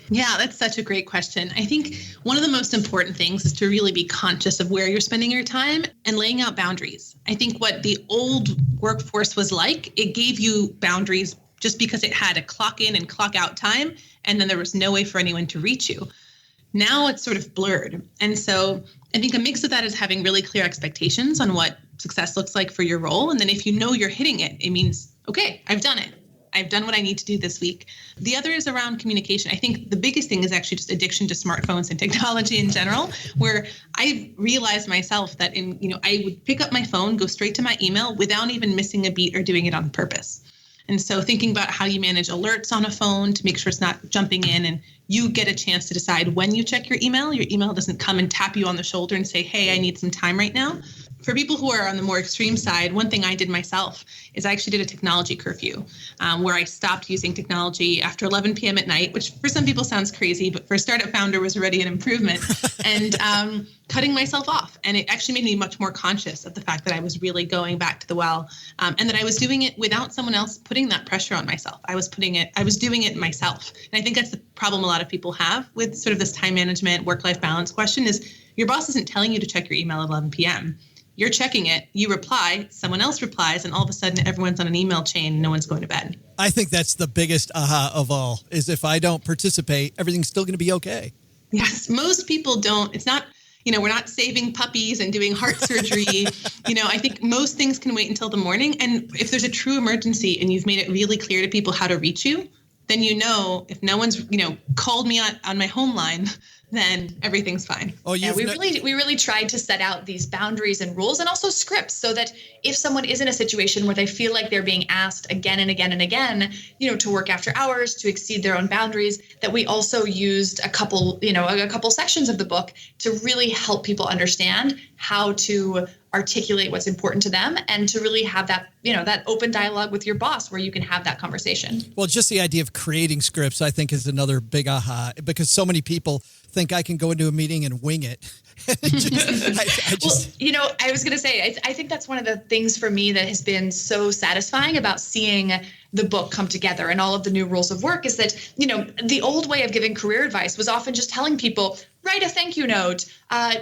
Yeah, that's such a great question. I think one of the most important things is to really be conscious of where you're spending your time and laying out boundaries. I think what the old workforce was like, it gave you boundaries just because it had a clock in and clock out time, and then there was no way for anyone to reach you. Now it's sort of blurred. And so I think a mix of that is having really clear expectations on what success looks like for your role. And then if you know you're hitting it, it means, okay, I've done it. I've done what I need to do this week. The other is around communication. I think the biggest thing is actually just addiction to smartphones and technology in general, where I realized myself that I would pick up my phone, go straight to my email without even missing a beat or doing it on purpose. And so thinking about how you manage alerts on a phone to make sure it's not jumping in, and you get a chance to decide when you check your email doesn't come and tap you on the shoulder and say, hey, I need some time right now. For people who are on the more extreme side, one thing I did myself is I actually did a technology curfew where I stopped using technology after 11 p.m. at night, which for some people sounds crazy, but for a startup founder was already an improvement, and cutting myself off. And it actually made me much more conscious of the fact that I was really going back to the well, and that I was doing it without someone else putting that pressure on myself. I was doing it myself. And I think that's the problem a lot of people have with sort of this time management, work-life balance question is your boss isn't telling you to check your email at 11 p.m. You're checking it, you reply, someone else replies, and all of a sudden everyone's on an email chain, no one's going to bed. I think that's the biggest aha of all, is if I don't participate, everything's still going to be okay. Yes, most people don't. It's not, we're not saving puppies and doing heart surgery. I think most things can wait until the morning. And if there's a true emergency and you've made it really clear to people how to reach you, then if no one's, called me on my home line, then everything's fine. Oh, yeah, we really tried to set out these boundaries and rules, and also scripts, so that if someone is in a situation where they feel like they're being asked again and again and again, to work after hours, to exceed their own boundaries, that we also used a couple sections of the book to really help people understand how to articulate what's important to them and to really have that, that open dialogue with your boss where you can have that conversation. Well, just the idea of creating scripts, I think, is another big aha, because so many people think I can go into a meeting and wing it. I was going to say, I think that's one of the things for me that has been so satisfying about seeing the book come together and all of the new rules of work is that, the old way of giving career advice was often just telling people, write a thank you note,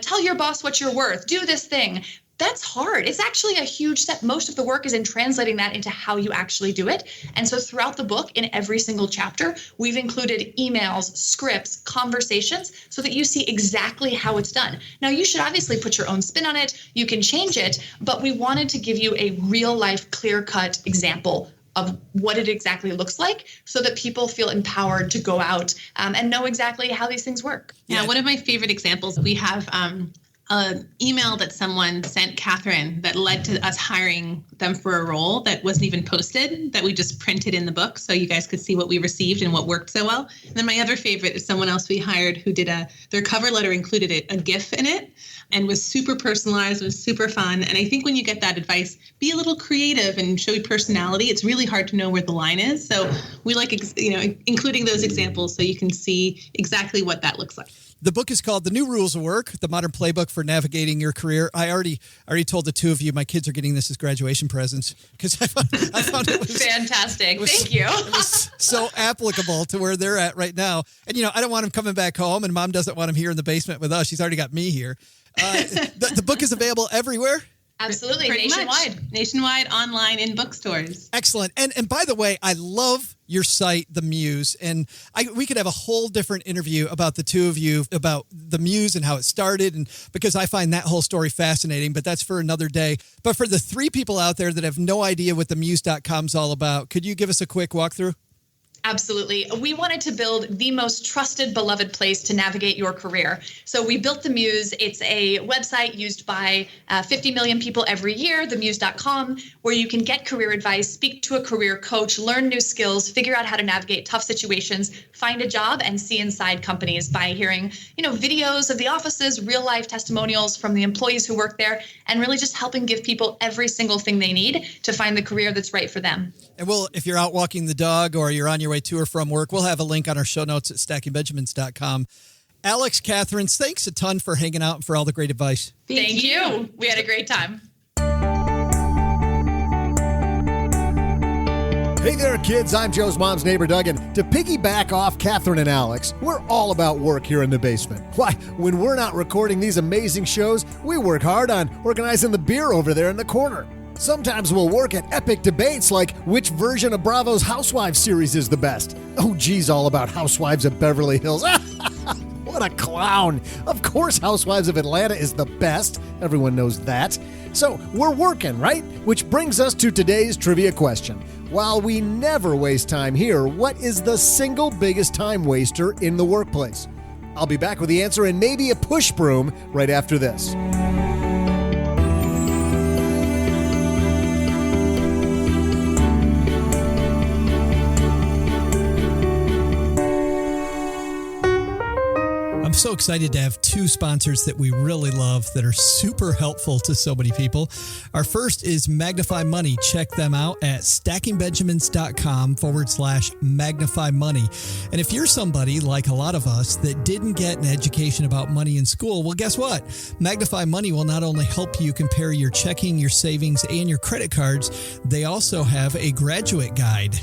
tell your boss what you're worth, do this thing. That's hard. It's actually a huge step. Most of the work is in translating that into how you actually do it. And so throughout the book, in every single chapter, we've included emails, scripts, conversations, so that you see exactly how it's done. Now, you should obviously put your own spin on it. You can change it, but we wanted to give you a real life, clear-cut example of what it exactly looks like so that people feel empowered to go out and know exactly how these things work. Yeah, one of my favorite examples, we have an email that someone sent Kathryn that led to us hiring them for a role that wasn't even posted, that we just printed in the book so you guys could see what we received and what worked so well. And then my other favorite is someone else we hired who did their cover letter included a GIF in it and was super personalized, was super fun. And I think when you get that advice, be a little creative and show your personality. It's really hard to know where the line is. So we like, including those examples so you can see exactly what that looks like. The book is called The New Rules of Work, the modern playbook for navigating your career. I already told the two of you, my kids are getting this as graduation presents because I found it was fantastic. Thank you. It was so applicable to where they're at right now. And, I don't want them coming back home, and Mom doesn't want them here in the basement with us. She's already got me here. The book is available everywhere. Absolutely. Nationwide, online, in bookstores. Excellent. And by the way, I love your site, The Muse. And we could have a whole different interview about the two of you, about The Muse and how it started, and because I find that whole story fascinating, but that's for another day. But for the three people out there that have no idea what themuse.com is all about, could you give us a quick walkthrough? Absolutely. We wanted to build the most trusted, beloved place to navigate your career. So we built The Muse. It's a website used by 50 million people every year, themuse.com, where you can get career advice, speak to a career coach, learn new skills, figure out how to navigate tough situations, find a job, and see inside companies by hearing, videos of the offices, real life testimonials from the employees who work there, and really just helping give people every single thing they need to find the career that's right for them. And if you're out walking the dog or you're on your way to or from work, we'll have a link on our show notes at stackingbenjamins.com. Alex, Kathryn, thanks a ton for hanging out and for all the great advice. Thank you. We had a great time. Hey there, kids. I'm Joe's mom's neighbor, Doug, and to piggyback off Kathryn and Alex, we're all about work here in the basement. Why, when we're not recording these amazing shows, we work hard on organizing the beer over there in the corner. Sometimes we'll work at epic debates like which version of Bravo's Housewives series is the best. Oh, geez, all about Housewives of Beverly Hills. What a clown. Of course, Housewives of Atlanta is the best. Everyone knows that. So we're working, right? Which brings us to today's trivia question. While we never waste time here, what is the single biggest time waster in the workplace? I'll be back with the answer and maybe a push broom right after this. I'm so excited to have two sponsors that we really love that are super helpful to so many people. Our first is Magnify Money. Check them out at stackingbenjamins.com/Magnify Money. And if you're somebody like a lot of us that didn't get an education about money in school, well, guess what? Magnify Money will not only help you compare your checking, your savings, and your credit cards, they also have a graduate guide.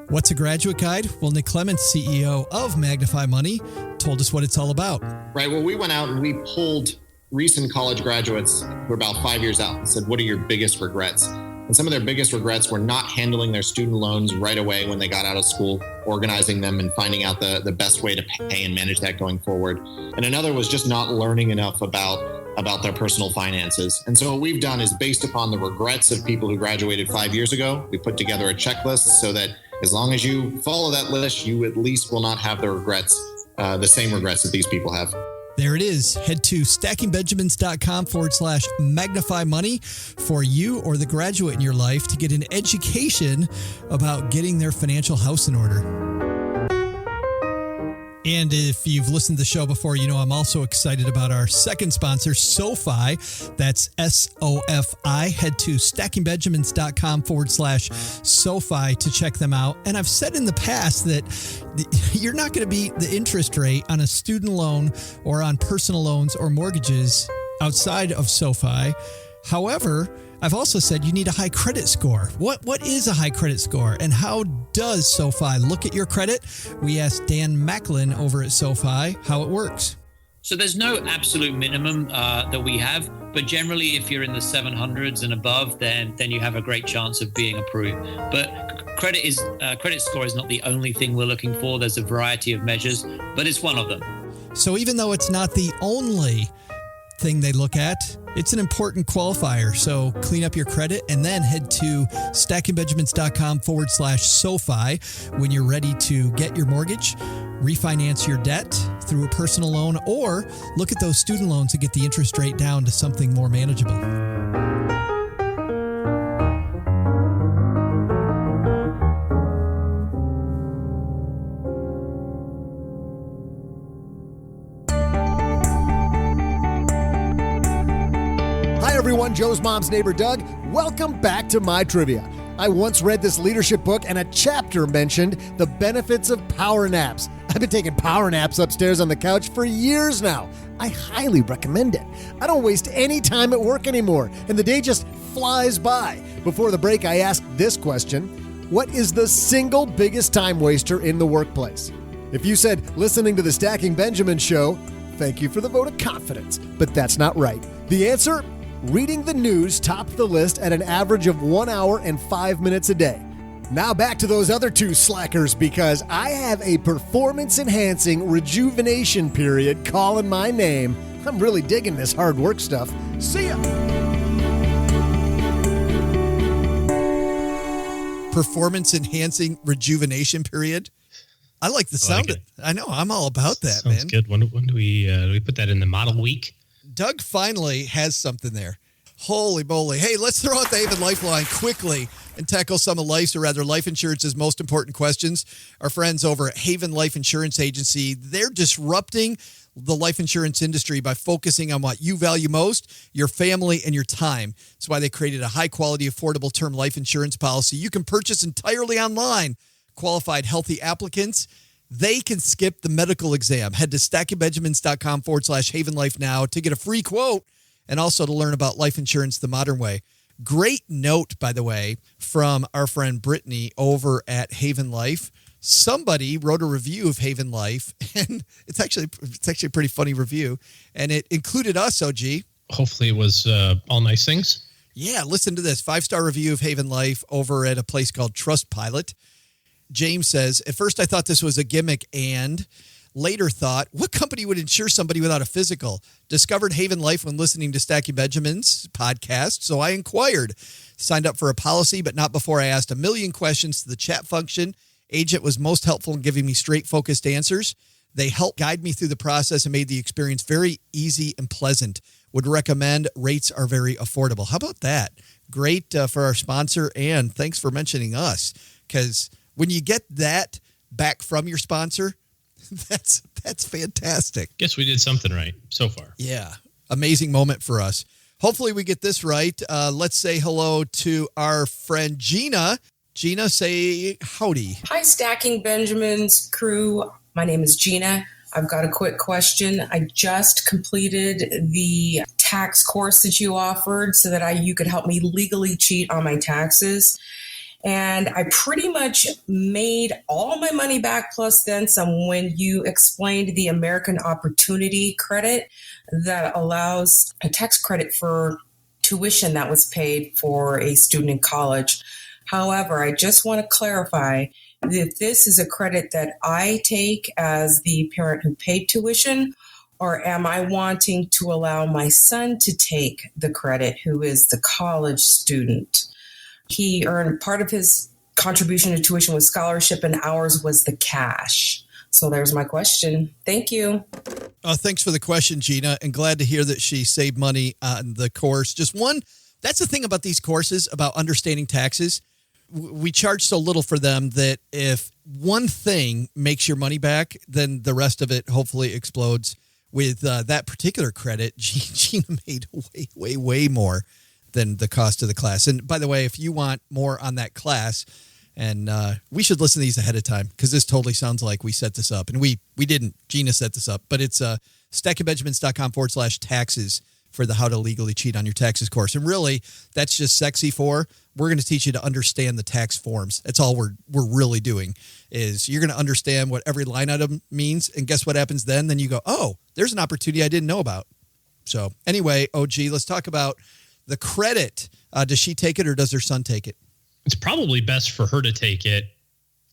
What's a graduate guide? Well, Nick Clements, CEO of Magnify Money, told us what it's all about. Right. Well, we went out and we polled recent college graduates who are about 5 years out and said, what are your biggest regrets? And some of their biggest regrets were not handling their student loans right away when they got out of school, organizing them and finding out the best way to pay and manage that going forward. And another was just not learning enough about their personal finances. And so what we've done is based upon the regrets of people who graduated 5 years ago, we put together a checklist so that as long as you follow that list, you at least will not have the regrets, the same regrets that these people have. There it is. Head to stackingbenjamins.com/Magnify Money for you or the graduate in your life to get an education about getting their financial house in order. And if you've listened to the show before, you know I'm also excited about our second sponsor, SoFi. That's SOFI. Head to stackingbenjamins.com/SoFi to check them out. And I've said in the past that you're not going to beat the interest rate on a student loan or on personal loans or mortgages outside of SoFi. However, I've also said you need a high credit score. What is a high credit score, and how does SoFi look at your credit? We asked Dan Macklin over at SoFi how it works. So there's no absolute minimum that we have, but generally if you're in the 700s and above, then you have a great chance of being approved. But credit score is not the only thing we're looking for. There's a variety of measures, but it's one of them. So even though it's not the only thing they look at, it's an important qualifier. So clean up your credit and then head to stackingbenjamins.com/SoFi when you're ready to get your mortgage, refinance your debt through a personal loan, or look at those student loans to get the interest rate down to something more manageable. Everyone, Joe's mom's neighbor Doug. Welcome back to my trivia. I once read this leadership book and a chapter mentioned the benefits of power naps. I've been taking power naps upstairs on the couch for years now. I highly recommend it. I don't waste any time at work anymore, and the day just flies by. Before the break, I asked this question: what is the single biggest time waster in the workplace? If you said listening to the Stacking Benjamin show, thank you for the vote of confidence, but that's not right. The answer? Reading the news topped the list at an average of 1 hour and 5 minutes a day. Now back to those other two slackers, because I have a performance-enhancing rejuvenation period calling my name. I'm really digging this hard work stuff. See ya! Performance-enhancing rejuvenation period. I like the sound. I know. I'm all about that, Sounds man. Good. When do we put that in the model week? Doug finally has something there. Holy moly. Hey, let's throw out the Haven Lifeline quickly and tackle some of life insurance's most important questions. Our friends over at Haven Life Insurance Agency, they're disrupting the life insurance industry by focusing on what you value most, your family and your time. That's why they created a high-quality, affordable term life insurance policy you can purchase entirely online. Qualified, healthy applicants, they can skip the medical exam. Head to stackingbenjamins.com/Haven Life now to get a free quote and also to learn about life insurance the modern way. Great note, by the way, from our friend Brittany over at Haven Life. Somebody wrote a review of Haven Life, and it's actually a pretty funny review, and it included us, OG. Hopefully it was all nice things. Yeah, listen to this. 5-star review of Haven Life over at a place called Trustpilot. James says, at first I thought this was a gimmick and later thought, what company would insure somebody without a physical? Discovered Haven Life when listening to Stacking Benjamin's podcast, so I inquired. Signed up for a policy, but not before I asked a million questions to the chat function. Agent was most helpful in giving me straight, focused answers. They helped guide me through the process and made the experience very easy and pleasant. Would recommend. Rates are very affordable. How about that? Great for our sponsor, and thanks for mentioning us, because when you get that back from your sponsor, that's fantastic. Guess we did something right so far. Yeah. Amazing moment for us. Hopefully we get this right. Let's say hello to our friend Gina. Gina, say howdy. Hi, Stacking Benjamin's crew. My name is Gina. I've got a quick question. I just completed the tax course that you offered so that you could help me legally cheat on my taxes. And I pretty much made all my money back plus then some when you explained the American Opportunity Credit that allows a tax credit for tuition that was paid for a student in college. However, I just want to clarify that this is a credit that I take as the parent who paid tuition, or am I wanting to allow my son to take the credit who is the college student? He earned part of his contribution to tuition was scholarship and ours was the cash. So there's my question. Thank you. Thanks for the question, Gina, and glad to hear that she saved money on the course. That's the thing about these courses about understanding taxes. we charge so little for them that if one thing makes your money back, then the rest of it hopefully explodes. With that particular credit, Gina made way more than the cost of the class. And by the way, if you want more on that class, and we should listen to these ahead of time because this totally sounds like we set this up. And we didn't. Gina set this up. But it's stackingbenjamins.com/taxes for the How to Legally Cheat on Your Taxes course. And really, that's just sexy for, we're going to teach you to understand the tax forms. That's all we're really doing is you're going to understand what every line item means. And guess what happens then? Then you go, oh, there's an opportunity I didn't know about. So anyway, OG, let's talk about the credit. Does she take it or does her son take it? It's probably best for her to take it,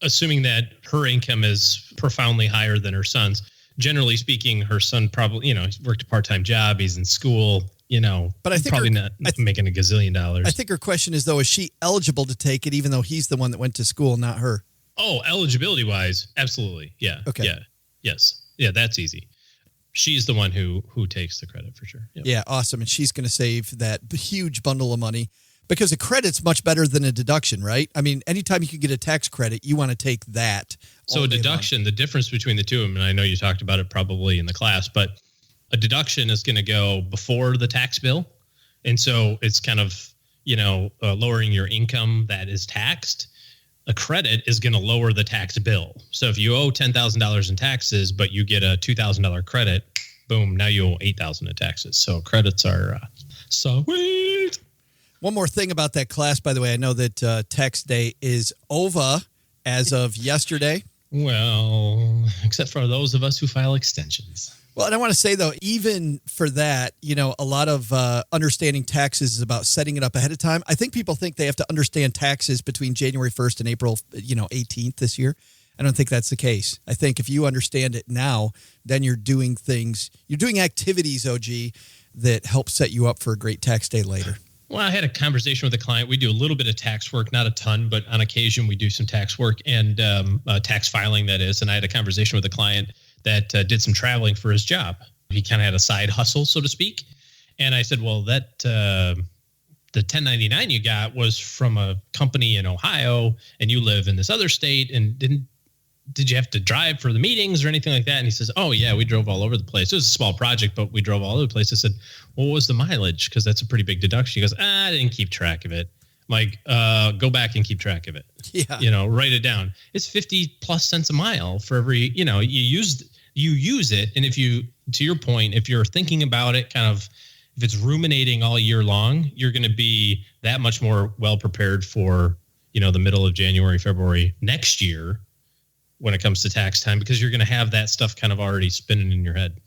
assuming that her income is profoundly higher than her son's. Generally speaking, her son probably, he's worked a part-time job. He's in school, but I think probably not making $1 gazillion. I think her question is, though, is she eligible to take it, even though he's the one that went to school, not her? Oh, eligibility wise. Absolutely. Yeah. Okay. Yeah. Yes. Yeah. That's easy. She's the one who takes the credit for sure. Yep. Yeah. Awesome. And she's going to save that huge bundle of money because a credit's much better than a deduction, right? I mean, anytime you can get a tax credit, you want to take that. So a deduction, the difference between the two of them, and I know you talked about it probably in the class, but a deduction is going to go before the tax bill. And so it's kind of, lowering your income that is taxed. A credit is going to lower the tax bill. So if you owe $10,000 in taxes, but you get a $2,000 credit, boom, now you owe $8,000 in taxes. So credits are sweet. One more thing about that class, by the way, I know that tax day is over as of yesterday. Well, except for those of us who file extensions. Well, and I want to say, though, even for that, a lot of understanding taxes is about setting it up ahead of time. I think people think they have to understand taxes between January 1st and April, 18th this year. I don't think that's the case. I think if you understand it now, then you're doing activities, OG, that help set you up for a great tax day later. Well, I had a conversation with a client. We do a little bit of tax work, not a ton, but on occasion we do some tax work and tax filing, that is. And I had a conversation with a client that did some traveling for his job. He kind of had a side hustle, so to speak. And I said, well, that the 1099 you got was from a company in Ohio and you live in this other state. And did you have to drive for the meetings or anything like that? And he says, oh, yeah, we drove all over the place. It was a small project, but we drove all over the place. I said, well, what was the mileage? Because that's a pretty big deduction. He goes, I didn't keep track of it. I'm like, go back and keep track of it. Yeah. Write it down. It's 50 plus cents a mile for every, you use it. And if you, to your point, if you're thinking about it if it's ruminating all year long, you're going to be that much more well prepared for, the middle of January, February next year when it comes to tax time, because you're going to have that stuff kind of already spinning in your head.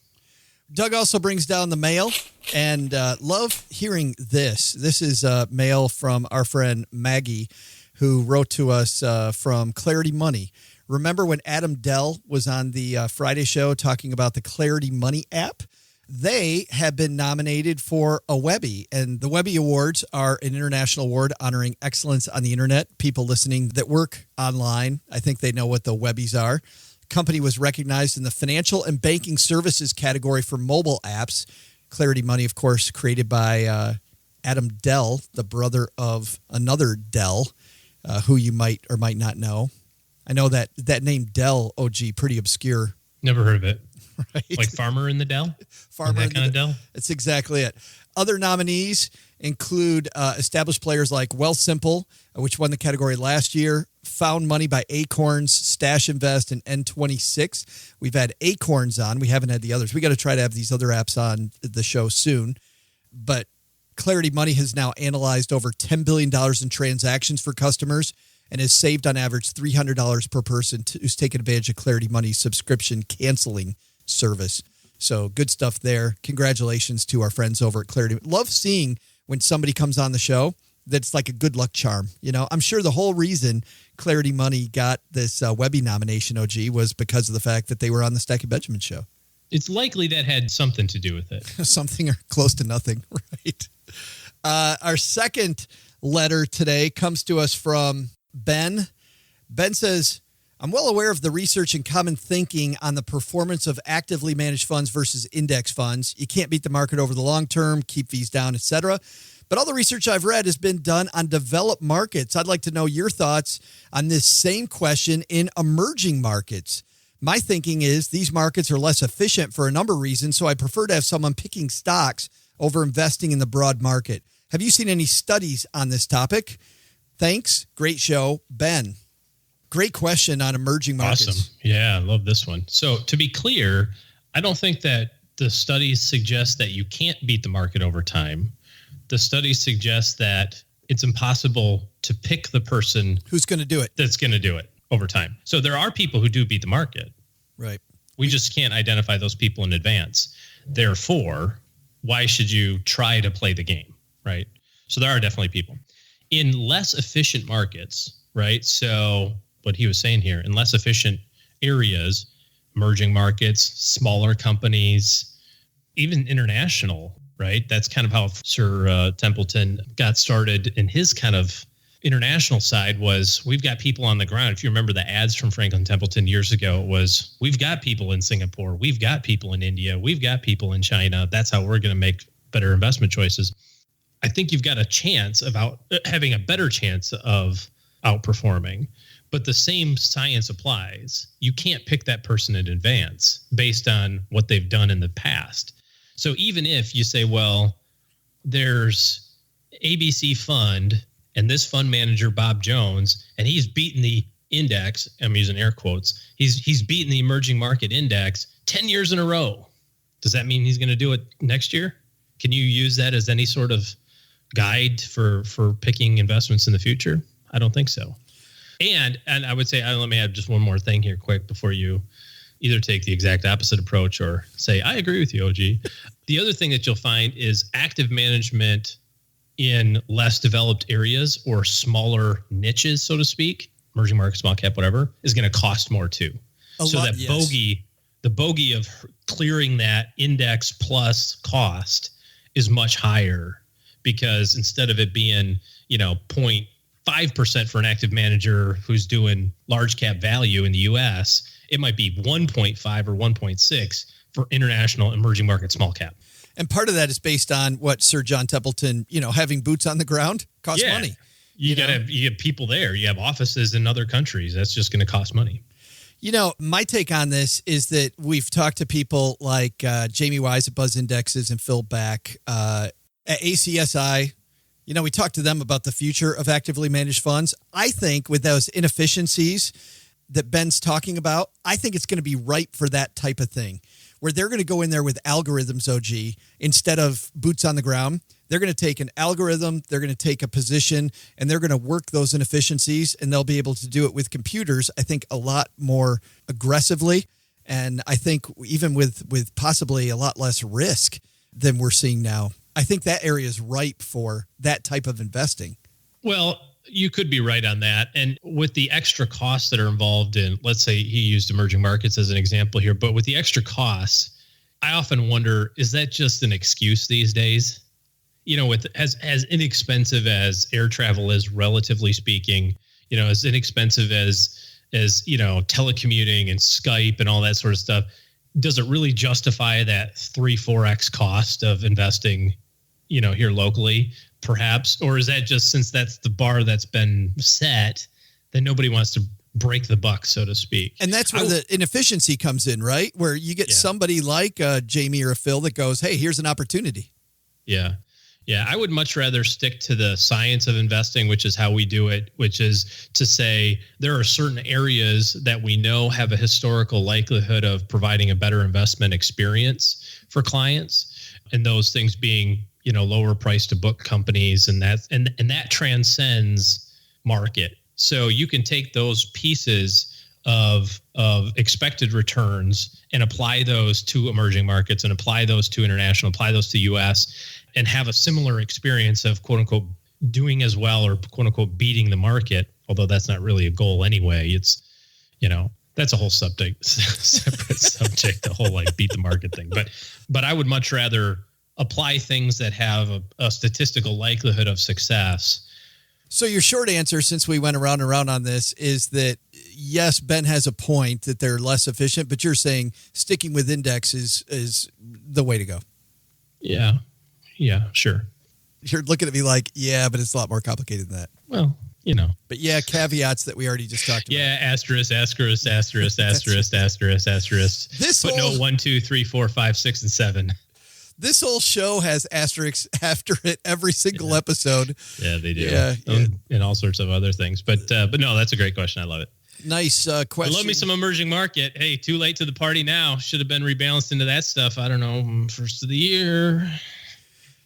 Doug also brings down the mail, and love hearing this. This is mail from our friend Maggie, who wrote to us from Clarity Money. Remember when Adam Dell was on the Friday show talking about the Clarity Money app? They have been nominated for a Webby, and the Webby Awards are an international award honoring excellence on the internet. People listening that work online, I think they know what the Webbies are. Company was recognized in the financial and banking services category for mobile apps. Clarity Money, of course, created by Adam Dell, the brother of another Dell, who you might or might not know. I know that name Dell, OG, pretty obscure. Never heard of it. Right. Like Farmer in the Dell? Farmer that kind of Dell? That's exactly it. Other nominees include established players like Wealthsimple, which won the category last year, Found Money by Acorns, Stash Invest, and N26. We've had Acorns on. We haven't had the others. We got to try to have these other apps on the show soon. But Clarity Money has now analyzed over $10 billion in transactions for customers and has saved on average $300 per person who's taken advantage of Clarity Money's subscription canceling service. So good stuff there. Congratulations to our friends over at Clarity. Love seeing when somebody comes on the show that's like a good luck charm. I'm sure the whole reason Clarity Money got this Webby nomination, OG, was because of the fact that they were on the Stacking Benjamin show. It's likely that had something to do with it. Something or close to nothing, right? Our second letter today comes to us from Ben. Ben says, I'm well aware of the research and common thinking on the performance of actively managed funds versus index funds. You can't beat the market over the long term, keep fees down, etc. But all the research I've read has been done on developed markets. I'd like to know your thoughts on this same question in emerging markets. My thinking is these markets are less efficient for a number of reasons, so I prefer to have someone picking stocks over investing in the broad market. Have you seen any studies on this topic? Thanks. Great show, Ben. Great question on emerging markets. Awesome. Yeah, I love this one. So to be clear, I don't think that the studies suggest that you can't beat the market over time. The studies suggest that it's impossible to pick the person who's going to do it. That's going to do it over time. So there are people who do beat the market. Right. We just can't identify those people in advance. Therefore, why should you try to play the game? Right. So there are definitely people in less efficient markets. Right. So what he was saying here, in less efficient areas, emerging markets, smaller companies, even international. Right. That's kind of how Sir Templeton got started in his kind of international side was we've got people on the ground. If you remember the ads from Franklin Templeton years ago, it was we've got people in Singapore, we've got people in India, we've got people in China. That's how we're going to make better investment choices. I think you've got a chance of having a better chance of outperforming, but the same science applies. You can't pick that person in advance based on what they've done in the past. So even if you say, well, there's ABC fund and this fund manager, Bob Jones, and he's beaten the index, I'm using air quotes, he's beaten the emerging market index 10 years in a row. Does that mean he's going to do it next year? Can you use that as any sort of guide for picking investments in the future? I don't think so. And I would say, let me add just one more thing here quick before you either take the exact opposite approach or say, I agree with you, OG. The other thing that you'll find is active management in less developed areas or smaller niches, so to speak, emerging market, small cap, whatever, is going to cost more too. The bogey of clearing that index plus cost is much higher because instead of it being, 0.5% for an active manager who's doing large cap value in the US, it might be 1.5 or 1.6 for international emerging market small cap. And part of that is based on what Sir John Templeton, having boots on the ground costs money. You have people there. You have offices in other countries. That's just going to cost money. My take on this is that we've talked to people like Jamie Wise at Buzz Indexes and Phil Back at ACSI. We talked to them about the future of actively managed funds. I think with those inefficiencies that Ben's talking about, I think it's going to be ripe for that type of thing, where they're going to go in there with algorithms, OG, instead of boots on the ground. They're going to take an algorithm, they're going to take a position, and they're going to work those inefficiencies, and they'll be able to do it with computers, I think, a lot more aggressively, and I think even with possibly a lot less risk than we're seeing now. I think that area is ripe for that type of investing. Well, you could be right on that. And with the extra costs that are involved in, let's say he used emerging markets as an example here, but with the extra costs, I often wonder, is that just an excuse these days? With as inexpensive as air travel is, relatively speaking, as inexpensive as telecommuting and Skype and all that sort of stuff, does it really justify that 3-4x cost of investing, here locally, perhaps? Or is that just since that's the bar that's been set, then nobody wants to break the buck, so to speak? And that's where the inefficiency comes in, right? Where you get somebody like Jamie or a Phil that goes, hey, here's an opportunity. Yeah. Yeah, I would much rather stick to the science of investing, which is how we do it, which is to say there are certain areas that we know have a historical likelihood of providing a better investment experience for clients. And those things being, lower price to book companies, and that transcends market. So you can take those pieces of expected returns and apply those to emerging markets and apply those to international, apply those to US, and have a similar experience of quote unquote doing as well or quote unquote beating the market. Although that's not really a goal anyway. It's, that's a whole separate subject, the whole beat the market thing. But I would much rather apply things that have a statistical likelihood of success. So your short answer, since we went around and around on this, is that yes, Ben has a point that they're less efficient, but you're saying sticking with index is the way to go. Yeah. Yeah, sure. You're looking at me like, yeah, but it's a lot more complicated than that. Well, you know. But yeah, caveats that we already just talked about. Yeah, asterisk. This footnote 1, 2, 3, 4, 5, 6, and 7. This whole show has asterisks after it every single episode. Yeah, they do. Yeah. And all sorts of other things. But no, that's a great question. I love it. Nice question. I love me some emerging market. Hey, too late to the party now. Should have been rebalanced into that stuff. I don't know, first of the year.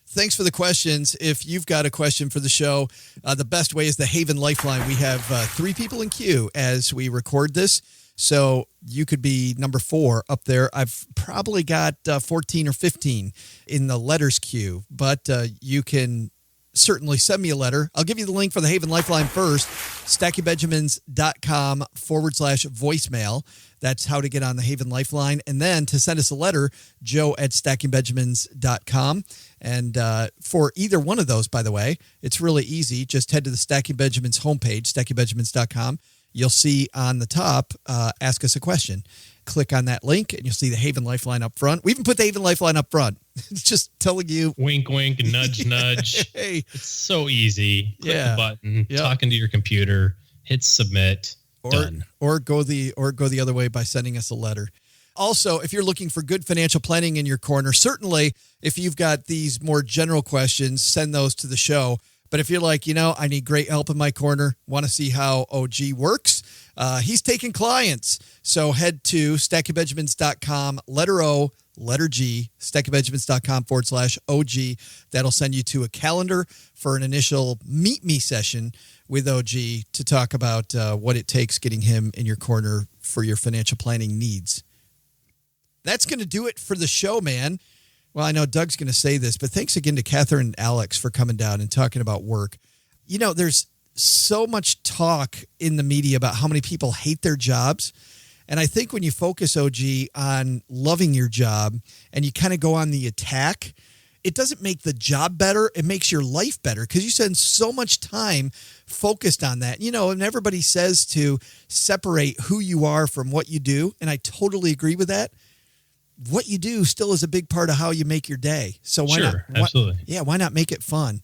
Thanks for the questions. If you've got a question for the show, the best way is the Haven Lifeline. We have 3 people in queue as we record this. So you could be number 4 up there. I've probably got 14 or 15 in the letters queue, but you can certainly send me a letter. I'll give you the link for the Haven Lifeline first, stackingbenjamins.com/voicemail. That's how to get on the Haven Lifeline. And then to send us a letter, joe@stackingbenjamins.com. And for either one of those, by the way, it's really easy. Just head to the Stacking Benjamins homepage, stackingbenjamins.com. You'll see on the top, ask us a question. Click on that link and you'll see the Haven Lifeline up front. We even put the Haven Lifeline up front. It's just telling you. Wink, wink, nudge, nudge. Hey. It's so easy. Click the button, Yep. talking to your computer, hit submit, done. Or go the other way by sending us a letter. Also, if you're looking for good financial planning in your corner, certainly if you've got these more general questions, send those to the show. But if you're like, I need great help in my corner, want to see how OG works, he's taking clients. So head to stackingbenjamins.com, letter O, letter G, stackingbenjamins.com/OG. That'll send you to a calendar for an initial meet me session with OG to talk about what it takes getting him in your corner for your financial planning needs. That's going to do it for the show, man. Well, I know Doug's going to say this, but thanks again to Kathryn and Alex for coming down and talking about work. There's so much talk in the media about how many people hate their jobs. And I think when you focus, OG, on loving your job and you kind of go on the attack, it doesn't make the job better. It makes your life better because you spend so much time focused on that. And everybody says to separate who you are from what you do. And I totally agree with that. What you do still is a big part of how you make your day. So why not? Absolutely. Why not make it fun?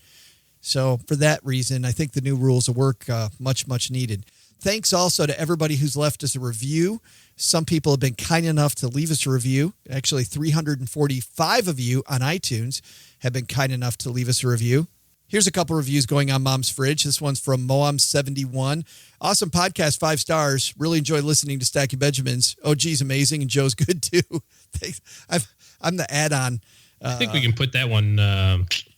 So for that reason, I think the new rules of work, much, much needed. Thanks also to everybody who's left us a review. Some people have been kind enough to leave us a review. Actually, 345 of you on iTunes have been kind enough to leave us a review. Here's a couple reviews going on Mom's Fridge. This one's from Moam71. Awesome podcast, 5 stars. Really enjoy listening to Stacking Benjamins. OG's amazing and Joe's good too. Thanks. I'm the add-on. I think we can put that one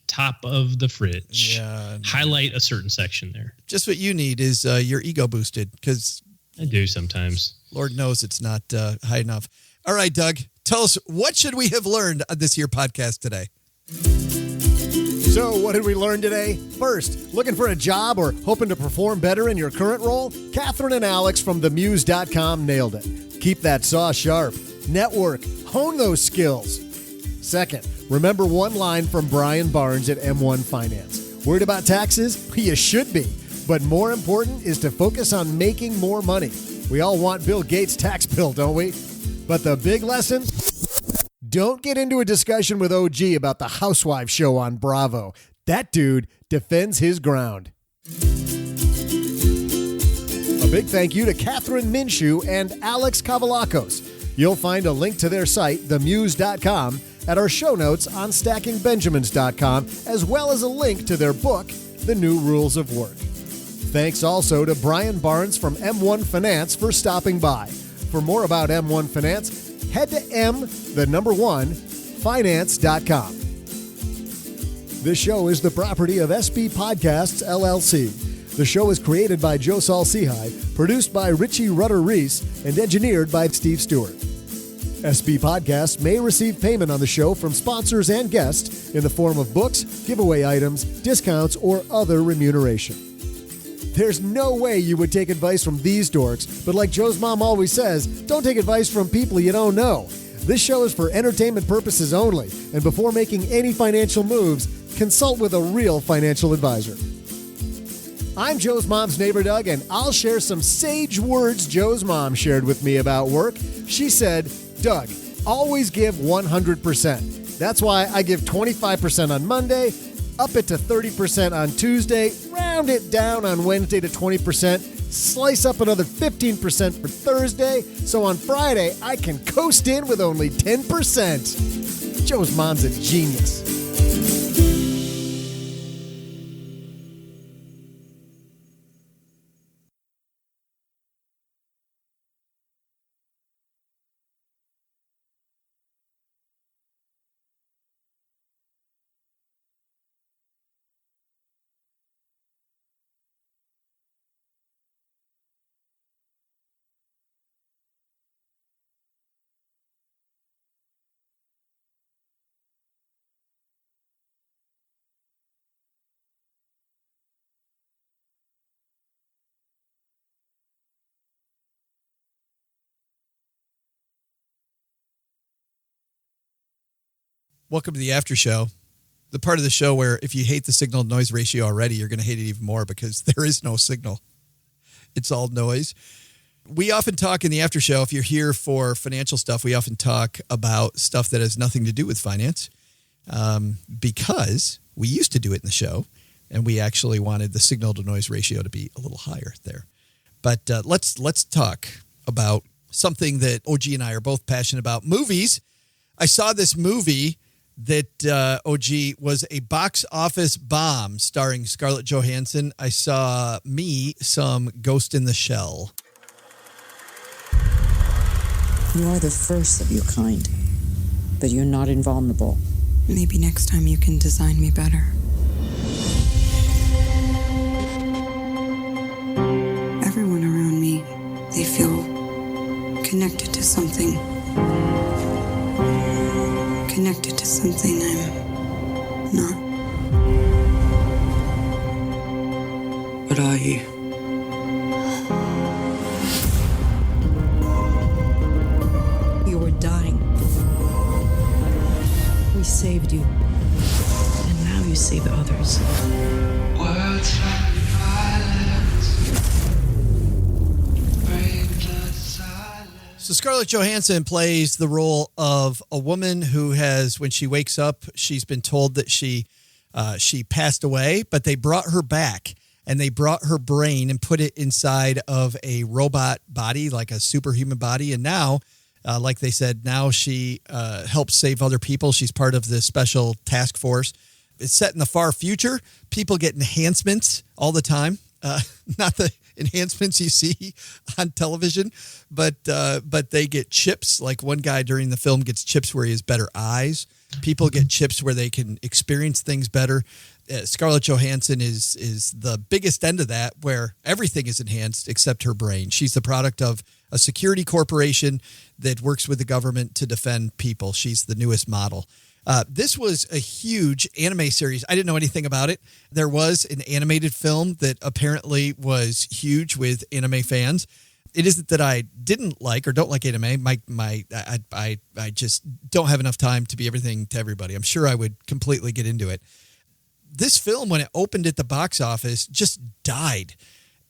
top of the fridge. Yeah. Highlight a certain section there. Just what you need is your ego boosted because I do sometimes. Lord knows it's not high enough. All right, Doug, tell us, what should we have learned on this here podcast today? So, what did we learn today? First, looking for a job or hoping to perform better in your current role? Kathryn and Alex from themuse.com nailed it. Keep that saw sharp. Network. Hone those skills. Second, remember one line from Brian Barnes at M1 Finance. Worried about taxes? You should be. But more important is to focus on making more money. We all want Bill Gates' tax bill, don't we? But the big lesson? Don't get into a discussion with OG about the Housewives show on Bravo. That dude defends his ground. A big thank you to Kathryn Minshew and Alex Cavoulacos. You'll find a link to their site, themuse.com, at our show notes on stackingbenjamins.com, as well as a link to their book, The New Rules of Work. Thanks also to Brian Barnes from M1 Finance for stopping by. For more about M1 Finance, head to finance.com. This show is the property of SB Podcasts, LLC. The show is created by Joe Saul-Sehy, produced by Richie Rutter-Reese, and engineered by Steve Stewart. SB Podcasts may receive payment on the show from sponsors and guests in the form of books, giveaway items, discounts, or other remuneration. There's no way you would take advice from these dorks, but like Joe's mom always says, don't take advice from people you don't know. This show is for entertainment purposes only, and before making any financial moves, consult with a real financial advisor. I'm Joe's mom's neighbor, Doug, and I'll share some sage words Joe's mom shared with me about work. She said, Doug, always give 100%. That's why I give 25% on Monday, Up it to 30% on Tuesday, round it down on Wednesday to 20%, slice up another 15% for Thursday, so on Friday I can coast in with only 10%. Joe's mom's a genius. Welcome to the after show, the part of the show where if you hate the signal noise ratio already, you're going to hate it even more because there is no signal. It's all noise. We often talk in the after show, if you're here for financial stuff, we often talk about stuff that has nothing to do with finance because we used to do it in the show and we actually wanted the signal to noise ratio to be a little higher there. But let's talk about something that OG and I are both passionate about, movies. I saw this movie that OG was a box office bomb starring Scarlett Johansson. I saw some Ghost in the Shell. You are the first of your kind, but you're not invulnerable. Maybe next time you can design me better. Everyone around me, they feel connected to something. Connected to something I'm not. What are you? You were dying. We saved you. And now you save others. Words like violence break the silence. So Scarlett Johansson plays the role of a woman who has, when she wakes up, she's been told that she passed away, but they brought her back and they brought her brain and put it inside of a robot body, like a superhuman body. And now, like they said, now she helps save other people. She's part of this special task force. It's set in the far future. People get enhancements all the time. Not the enhancements you see on television, but they get chips. Like one guy during the film gets chips where he has better eyes. People get chips where they can experience things better. Scarlett Johansson is the biggest end of that, where everything is enhanced except her brain. She's the product of a security corporation that works with the government to defend people. She's the newest model. This was a huge anime series. I didn't know anything about it. There was an animated film that apparently was huge with anime fans. It isn't that I didn't like or don't like anime. I just don't have enough time to be everything to everybody. I'm sure I would completely get into it. This film, when it opened at the box office, just died.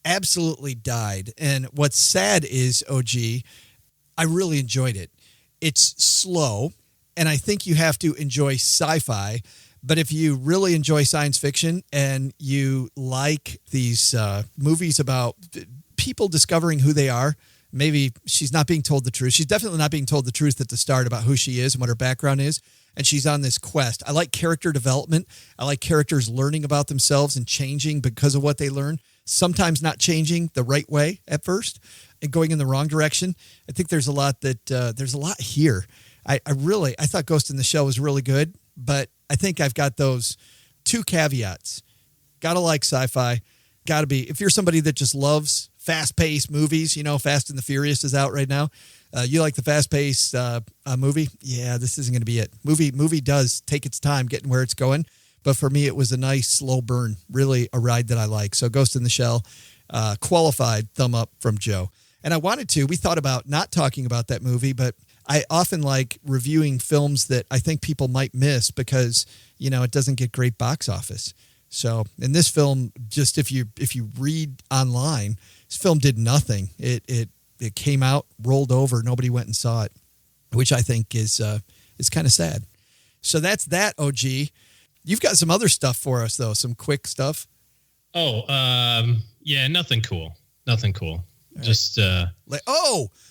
Absolutely died. And what's sad is, OG, I really enjoyed it. It's slow. And I think you have to enjoy sci-fi. But if you really enjoy science fiction and you like these movies about people discovering who they are, maybe she's not being told the truth. She's definitely not being told the truth at the start about who she is and what her background is. And she's on this quest. I like character development. I like characters learning about themselves and changing because of what they learn. Sometimes not changing the right way at first and going in the wrong direction. I think there's a lot here. I thought Ghost in the Shell was really good, but I think I've got those two caveats. Got to like sci-fi. Got to be, if you're somebody that just loves fast-paced movies, Fast and the Furious is out right now. You like the fast-paced movie? Yeah, this isn't going to be it. Movie does take its time getting where it's going, but for me, it was a nice slow burn, really a ride that I like. So Ghost in the Shell, qualified thumb up from Joe. And we thought about not talking about that movie, but I often like reviewing films that I think people might miss because, it doesn't get great box office. So in this film, just if you read online, this film did nothing. It came out, rolled over, nobody went and saw it, which I think is kind of sad. So that's that, OG. You've got some other stuff for us, though, some quick stuff. Oh, yeah, nothing cool. Nothing cool. Right. Just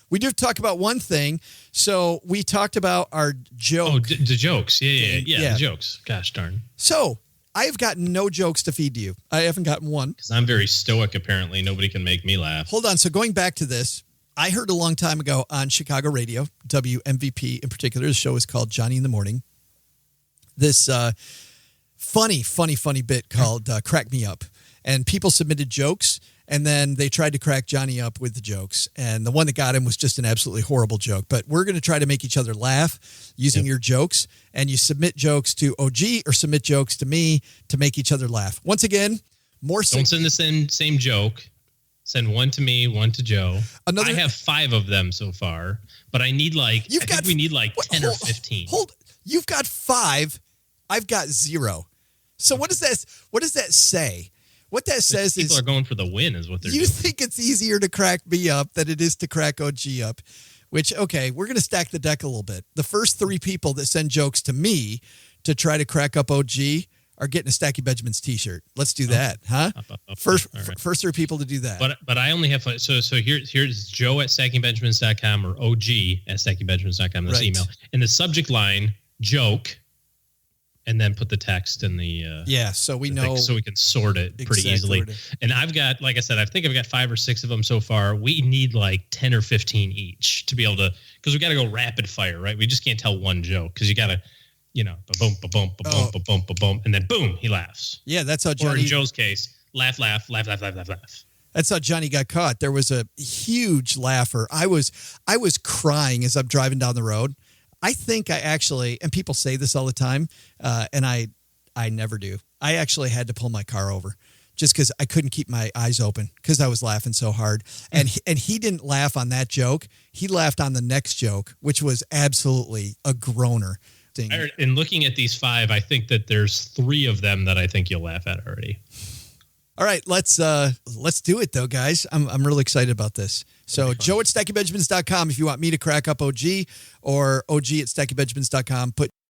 we do talk about one thing. So we talked about our joke. Oh, the jokes. Yeah, the jokes. Gosh darn. So I have gotten no jokes to feed to you. I haven't gotten one. Because I'm very stoic, apparently. Nobody can make me laugh. Hold on. So going back to this, I heard a long time ago on Chicago radio, WMVP in particular, the show is called Johnny in the Morning. This funny bit called Crack Me Up. And people submitted jokes, and then they tried to crack Johnny up with the jokes. And the one that got him was just an absolutely horrible joke. But we're going to try to make each other laugh using your jokes. And you submit jokes to OG or submit jokes to me to make each other laugh. Once again, Don't send the same joke. Send one to me, one to Joe. I have 5 of them so far, but I need we need 10 or 15. You've got 5. I've got 0. So what does that say? What that says is people are going for the win is what they're doing. You think it's easier to crack me up than it is to crack OG up, which, okay, we're going to stack the deck a little bit. The first 3 people that send jokes to me to try to crack up OG are getting a Stacky Benjamins t-shirt. Let's do that, huh? First 3 people to do that. But I only have, so here's Joe at stackingbenjamins.com or OG at stackingbenjamins.com. This email. In the subject line, joke. And then put the text in the so we know, so we can sort it pretty easily. And I've got, like I said, I think I've got 5 or 6 of them so far. We need 10 or 15 each to be able to, because we got to go rapid fire, right? We just can't tell one joke because you got to, ba-boom, ba-boom, ba-boom, ba-boom, ba-boom, and then boom, he laughs. Yeah, that's how Johnny. Or in Joe's case, laugh. That's how Johnny got caught. There was a huge laugher. I was crying as I'm driving down the road. I think I actually, and people say this all the time, and I never do. I actually had to pull my car over just because I couldn't keep my eyes open because I was laughing so hard. And he didn't laugh on that joke. He laughed on the next joke, which was absolutely a groaner. In looking at these 5, I think that there's 3 of them that I think you'll laugh at already. All right, let's do it though, guys. I'm really excited about this. So Joe at StackyBenjamins.com if you want me to crack up OG, or OG at StackyBenjamins.com. Put